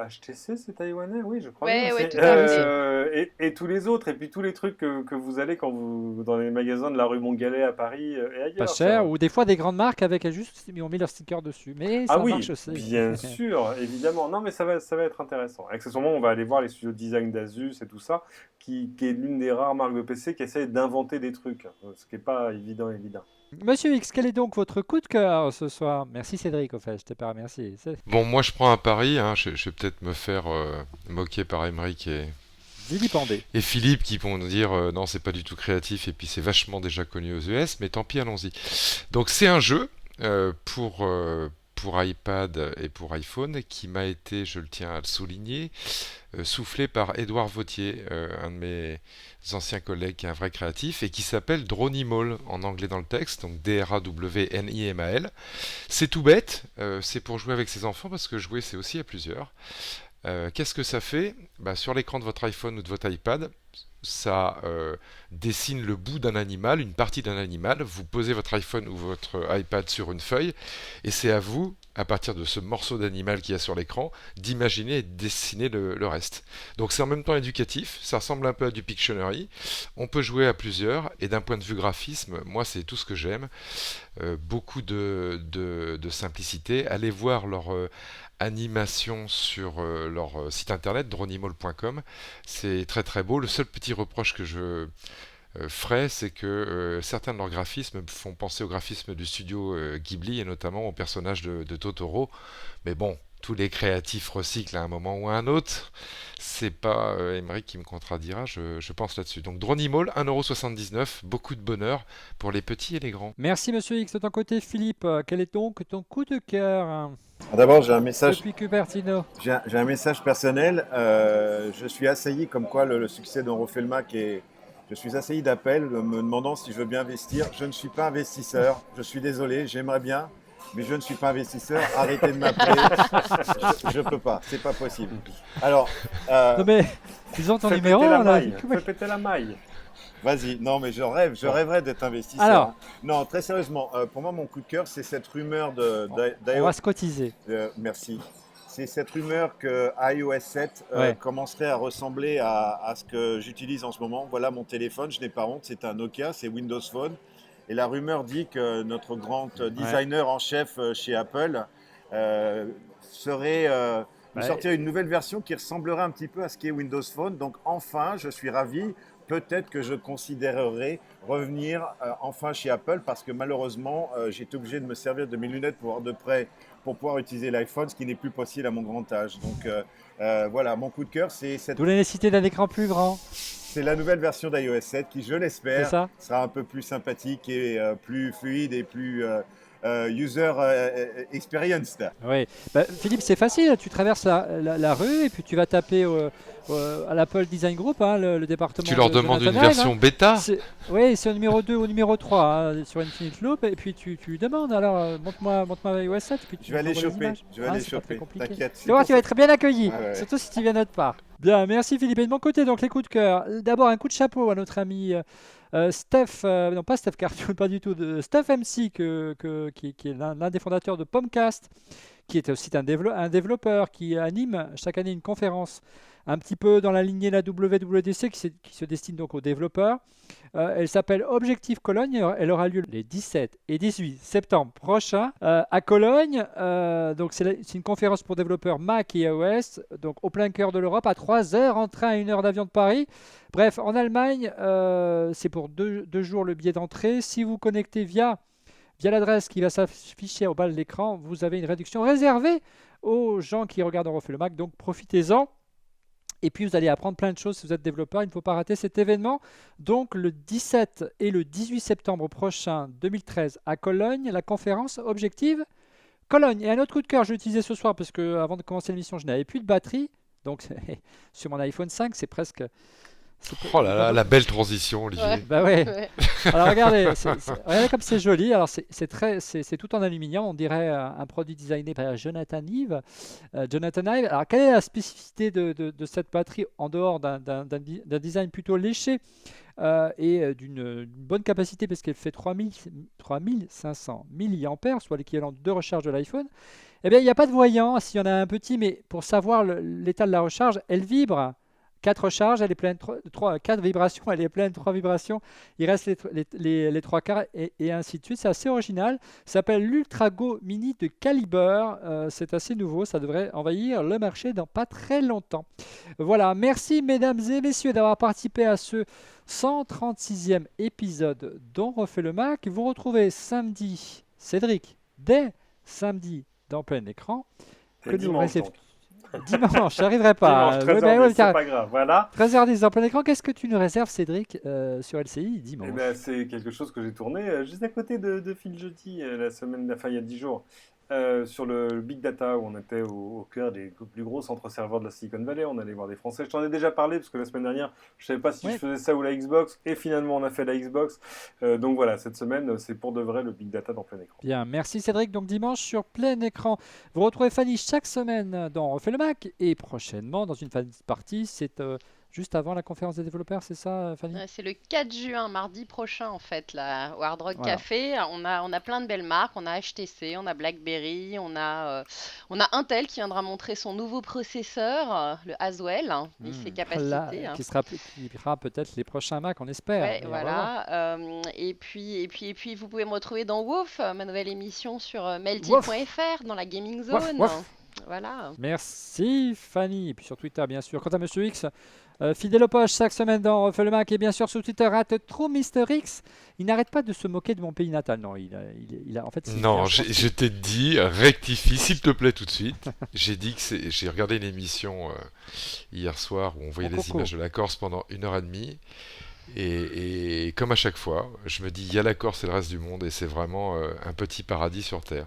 Speaker 2: HTC, c'est taïwanais, oui, je crois
Speaker 3: Ouais,
Speaker 2: bien.
Speaker 3: ouais,
Speaker 2: C'est-
Speaker 3: tout à fait.
Speaker 2: et tous les autres, et puis tous les trucs que vous allez quand vous dans les magasins de la rue Montgalet à Paris et ailleurs.
Speaker 1: Pas
Speaker 2: ça.
Speaker 1: cher, ou des fois des grandes marques avec juste, ils ont mis leur sticker dessus, mais ça
Speaker 2: Ah oui,
Speaker 1: marche aussi.
Speaker 2: bien sûr, évidemment. Non, mais ça va être intéressant. Accessoirement, on va aller voir les studios de design d'Asus et tout ça, qui est l'une des rares marques de PC qui essaie d'inventer des trucs, ce qui n'est pas évident.
Speaker 1: Monsieur X, quel est donc votre coup de cœur ce soir? Merci Cédric, au fait, je t'ai pas remercié.
Speaker 4: Bon, moi je prends un pari, hein, je vais peut-être me faire moquer par Emeric
Speaker 1: Vilipendé.
Speaker 4: et Philippe qui vont nous dire non, c'est pas du tout créatif et puis c'est vachement déjà connu aux US, mais tant pis, allons-y. Donc c'est un jeu pour iPad et pour iPhone qui m'a été, je le tiens à le souligner, soufflé par Édouard Vautier, un de mes anciens collègues qui est un vrai créatif et qui s'appelle Dronimal en anglais dans le texte, donc DRAWNIMAL. C'est tout bête, c'est pour jouer avec ses enfants parce que jouer c'est aussi à plusieurs. Qu'est-ce que ça fait? Sur l'écran de votre iPhone ou de votre iPad, ça dessine le bout d'un animal, une partie d'un animal. Vous posez votre iPhone ou votre iPad sur une feuille et c'est à vous, à partir de ce morceau d'animal qu'il y a sur l'écran, d'imaginer et de dessiner le reste. Donc c'est en même temps éducatif, ça ressemble un peu à du Pictionary. On peut jouer à plusieurs et d'un point de vue graphisme, moi c'est tout ce que j'aime. Beaucoup de simplicité. Allez voir leur animation sur leur site internet dronimal.com, c'est très très beau. Le seul petit reproche que je frais, c'est que certains de leurs graphismes me font penser au graphisme du studio Ghibli et notamment au personnage de Totoro. Mais bon, tous les créatifs recyclent à un moment ou à un autre. C'est pas Emmerich qui me contredira, je pense là-dessus. Donc Dronimall, 1,79€, beaucoup de bonheur pour les petits et les grands.
Speaker 1: Merci Monsieur X. De ton côté, Philippe, quel est donc ton coup de cœur
Speaker 5: D'abord, j'ai un message.
Speaker 1: depuis Cupertino?
Speaker 5: J'ai un message personnel. Je suis assailli, comme quoi le succès d'On refait le Mac est. Je suis assailli d'appels me demandant si je veux bien investir. Je ne suis pas investisseur. Je suis désolé, j'aimerais bien, mais je ne suis pas investisseur. Arrêtez de m'appeler. Je peux pas. C'est pas possible. Alors,
Speaker 1: Non mais, ils ont ton
Speaker 2: Fais
Speaker 1: numéro
Speaker 2: péter la
Speaker 1: là.
Speaker 2: maille. Fais péter la maille.
Speaker 5: vas-y. Non, mais je rêverais d'être investisseur.
Speaker 1: Alors.
Speaker 5: Non, très sérieusement, pour moi, mon coup de cœur, c'est cette rumeur
Speaker 1: On va se cotiser.
Speaker 5: merci. C'est cette rumeur que iOS 7
Speaker 1: Ouais.
Speaker 5: commencerait à ressembler à ce que j'utilise en ce moment. Voilà mon téléphone, je n'ai pas honte, c'est un Nokia, c'est Windows Phone. Et la rumeur dit que notre grand designer en chef chez Apple nous
Speaker 1: Ouais.
Speaker 5: sortirait une nouvelle version qui ressemblerait un petit peu à ce qu'est Windows Phone. Donc enfin, je suis ravi. Peut-être que je considérerai revenir enfin chez Apple parce que malheureusement, j'ai été obligé de me servir de mes lunettes pour voir de près pour pouvoir utiliser l'iPhone, ce qui n'est plus possible à mon grand âge. Donc voilà, mon coup de cœur, c'est
Speaker 1: D'où la nécessité d'un écran plus grand.
Speaker 5: c'est la nouvelle version d'iOS 7 qui, je
Speaker 1: C'est
Speaker 5: l'espère,
Speaker 1: ça?
Speaker 5: sera un peu plus sympathique et plus fluide et plus user experienced.
Speaker 1: Oui. Bah, Philippe, c'est facile. Tu traverses la rue et puis tu vas taper à l'Apple Design Group, hein, le département.
Speaker 4: Tu leur
Speaker 1: de
Speaker 4: demandes une
Speaker 1: Jonathan Ive,
Speaker 4: version
Speaker 1: hein.
Speaker 4: bêta.
Speaker 1: Oui, c'est au numéro 2 ou au numéro 3 hein, sur Infinite Loop. Et puis tu lui demandes alors, montre-moi iOS 7. Et puis tu
Speaker 5: Je vais aller
Speaker 1: envoies les
Speaker 5: choper,
Speaker 1: images.
Speaker 5: je vais aller
Speaker 1: c'est pas très
Speaker 5: choper,
Speaker 1: compliqué.
Speaker 5: t'inquiète.
Speaker 1: Tu vas voir, tu vas être bien accueilli,
Speaker 5: Ouais, ouais.
Speaker 1: surtout si tu viens de notre part. Bien, merci Philippe. Et de mon côté, donc les coups de cœur. D'abord, un coup de chapeau à notre ami Steph, non pas Steph Cartoon, pas du tout, Steph MC, qui est l'un des fondateurs de Pomcast, qui est aussi un développeur qui anime chaque année une conférence un petit peu dans la lignée de la WWDC qui se destine donc aux développeurs. Elle s'appelle Objectif Cologne. Elle aura lieu les 17 et 18 septembre prochains à Cologne. Donc c'est une conférence pour développeurs Mac et iOS, donc au plein cœur de l'Europe, à 3 heures en train, à 1 heure d'avion de Paris. Bref, en Allemagne, c'est pour 2 jours le billet d'entrée. Si vous connectez via l'adresse qui va s'afficher au bas de l'écran, vous avez une réduction réservée aux gens qui regardent On refait le Mac. Donc profitez-en. Et puis vous allez apprendre plein de choses si vous êtes développeur. Il ne faut pas rater cet événement. Donc le 17 et le 18 septembre prochain 2013 à Cologne, la conférence Objective Cologne. Et un autre coup de cœur, je l'ai utilisé ce soir parce que avant de commencer l'émission, je n'avais plus de batterie. Donc sur mon iPhone 5, c'est presque...
Speaker 4: Oh là là, la belle transition, Olivier.
Speaker 3: Ouais.
Speaker 1: Bah ouais.
Speaker 3: Ouais.
Speaker 1: Alors regardez, regardez comme c'est joli. Alors c'est tout en aluminium. On dirait un produit designé par Jonathan Ive. Alors quelle est la spécificité de cette batterie en dehors d'un design plutôt léché et d'une bonne capacité parce qu'elle fait 3500 mAh, soit l'équivalent de 2 recharges de l'iPhone. Eh bien, il n'y a pas de voyant s'il y en a un petit, mais pour savoir l'état de la recharge, elle vibre. 4 recharges, elle est pleine, 4 vibrations, elle est pleine, 3 vibrations, il reste les 3 quarts et ainsi de suite. C'est assez original. Ça s'appelle l'Ultrago Mini de Caliber. C'est assez nouveau, ça devrait envahir le marché dans pas très longtemps. Voilà, merci mesdames et messieurs d'avoir participé à ce 136e épisode d'On refait le Mac. Vous retrouvez samedi Cédric dès samedi dans plein écran.
Speaker 2: C'est dimanche, donc.
Speaker 1: Dimanche, j'arriverai pas.
Speaker 2: Dimanche, 13h10, c'est pas grave. Voilà.
Speaker 1: 13h10 en plein écran. Qu'est-ce que tu nous réserves, Cédric, sur LCI dimanche?
Speaker 2: Eh ben, c'est quelque chose que j'ai tourné juste à côté de Phil Jeudi la semaine, enfin il y a 10 jours, sur le Big Data où on était au cœur des plus gros centres serveurs de la Silicon Valley. On allait voir des Français. Je t'en ai déjà parlé parce que la semaine dernière, je ne savais pas si je faisais ça ou la Xbox et finalement on a fait la Xbox. Donc voilà, cette semaine, c'est pour de vrai le Big Data dans plein écran.
Speaker 1: Bien, merci Cédric. Donc dimanche sur plein écran. Vous retrouvez Fanny chaque semaine dans On refait le Mac et prochainement dans une Fanny Party. C'est juste avant la conférence des développeurs, c'est ça, Fanny?
Speaker 3: C'est le 4 juin, mardi prochain en fait, là, au Hard Rock
Speaker 1: Voilà.
Speaker 3: Café. On a plein de belles marques. On a HTC, on a BlackBerry, on a Intel qui viendra montrer son nouveau processeur, le Haswell, et ses capacités.
Speaker 1: Qui sera peut-être les prochains Mac, on espère.
Speaker 3: Ouais,
Speaker 1: Et on va voir.
Speaker 3: voilà. Et puis, vous pouvez me retrouver dans WOF, ma nouvelle émission sur melty.fr, dans la Gaming Zone.
Speaker 1: Waf, waf.
Speaker 3: Voilà.
Speaker 1: Merci Fanny, et puis sur Twitter bien sûr. Quant à Monsieur X, fidèle aux poches chaque semaine dans Refait le Mac et bien sûr sur Twitter @TrueMrX. Il n'arrête pas de se moquer de mon pays natal. Non, il a en fait.
Speaker 4: Non, je t'ai dit, rectifie s'il te plaît tout de suite. J'ai dit que j'ai regardé une émission hier soir où on voyait les images de la Corse pendant 1h30. Et comme à chaque fois, je me dis, il y a la Corse et le reste du monde et c'est vraiment un petit paradis sur Terre.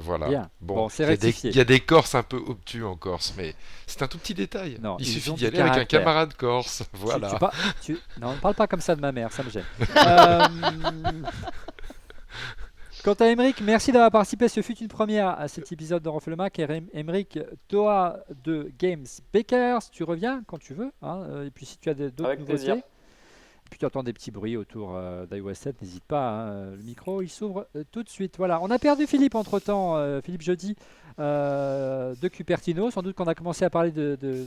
Speaker 4: Voilà.
Speaker 1: Bien. Bon, c'est
Speaker 4: il y a des Corses un peu obtus en Corse, mais c'est un tout petit détail.
Speaker 1: Non,
Speaker 4: il suffit d'y aller avec un camarade corse. Voilà.
Speaker 1: Non, ne parle pas comme ça de ma mère, ça me gêne. Quant à Emeric, merci d'avoir participé. Ce fut une première à cet épisode de Refait le Mac. Emeric Toa de Games Bakers, tu reviens quand tu veux. Hein, et puis si tu as d'autres nouveautés. Et puis tu entends des petits bruits autour d'iOS 7, n'hésite pas, hein, le micro il s'ouvre tout de suite. Voilà, on a perdu Philippe entre temps, Philippe Jeudi de Cupertino. Sans doute qu'on a commencé à parler de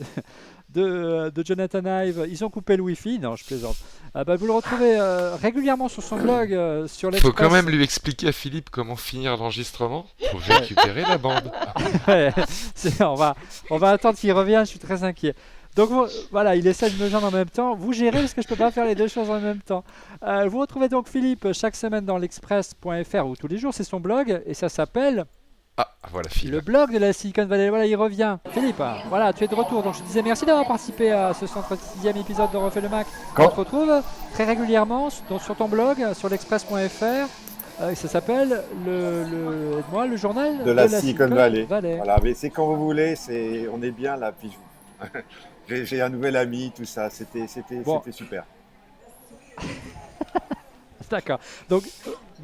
Speaker 1: Jonathan Ive. Ils ont coupé le Wi-Fi, non je plaisante. Vous le retrouvez régulièrement sur son blog sur l'Express.
Speaker 4: Il faut quand même lui expliquer à Philippe comment finir l'enregistrement pour récupérer la bande.
Speaker 1: Ouais, on va attendre qu'il revienne, je suis très inquiet. Donc voilà, il essaie de me joindre en même temps. Vous gérez parce que je ne peux pas faire les deux choses en même temps. Vous retrouvez donc Philippe chaque semaine dans l'express.fr ou tous les jours, c'est son blog et ça s'appelle
Speaker 4: voilà, Philippe.
Speaker 1: Le blog de la Silicon Valley. Voilà, il revient. Philippe, voilà, tu es de retour. Donc je te disais merci d'avoir participé à ce 136e épisode de Refait le Mac. On te retrouve très régulièrement sur ton blog, sur l'express.fr. Ça s'appelle le journal
Speaker 5: de la Silicon Valley.
Speaker 1: Voilà,
Speaker 5: mais c'est quand vous voulez, on est bien là. Puis j'ai un nouvel ami, tout ça, c'était super.
Speaker 1: D'accord. Donc,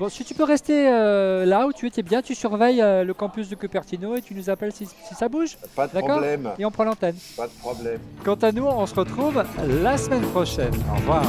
Speaker 1: si tu peux rester là où tu étais bien, tu surveilles le campus de Cupertino et tu nous appelles si ça bouge.
Speaker 5: Pas de problème.
Speaker 1: Et on prend l'antenne.
Speaker 5: Pas de problème.
Speaker 1: Quant à nous, on se retrouve la semaine prochaine. Au revoir.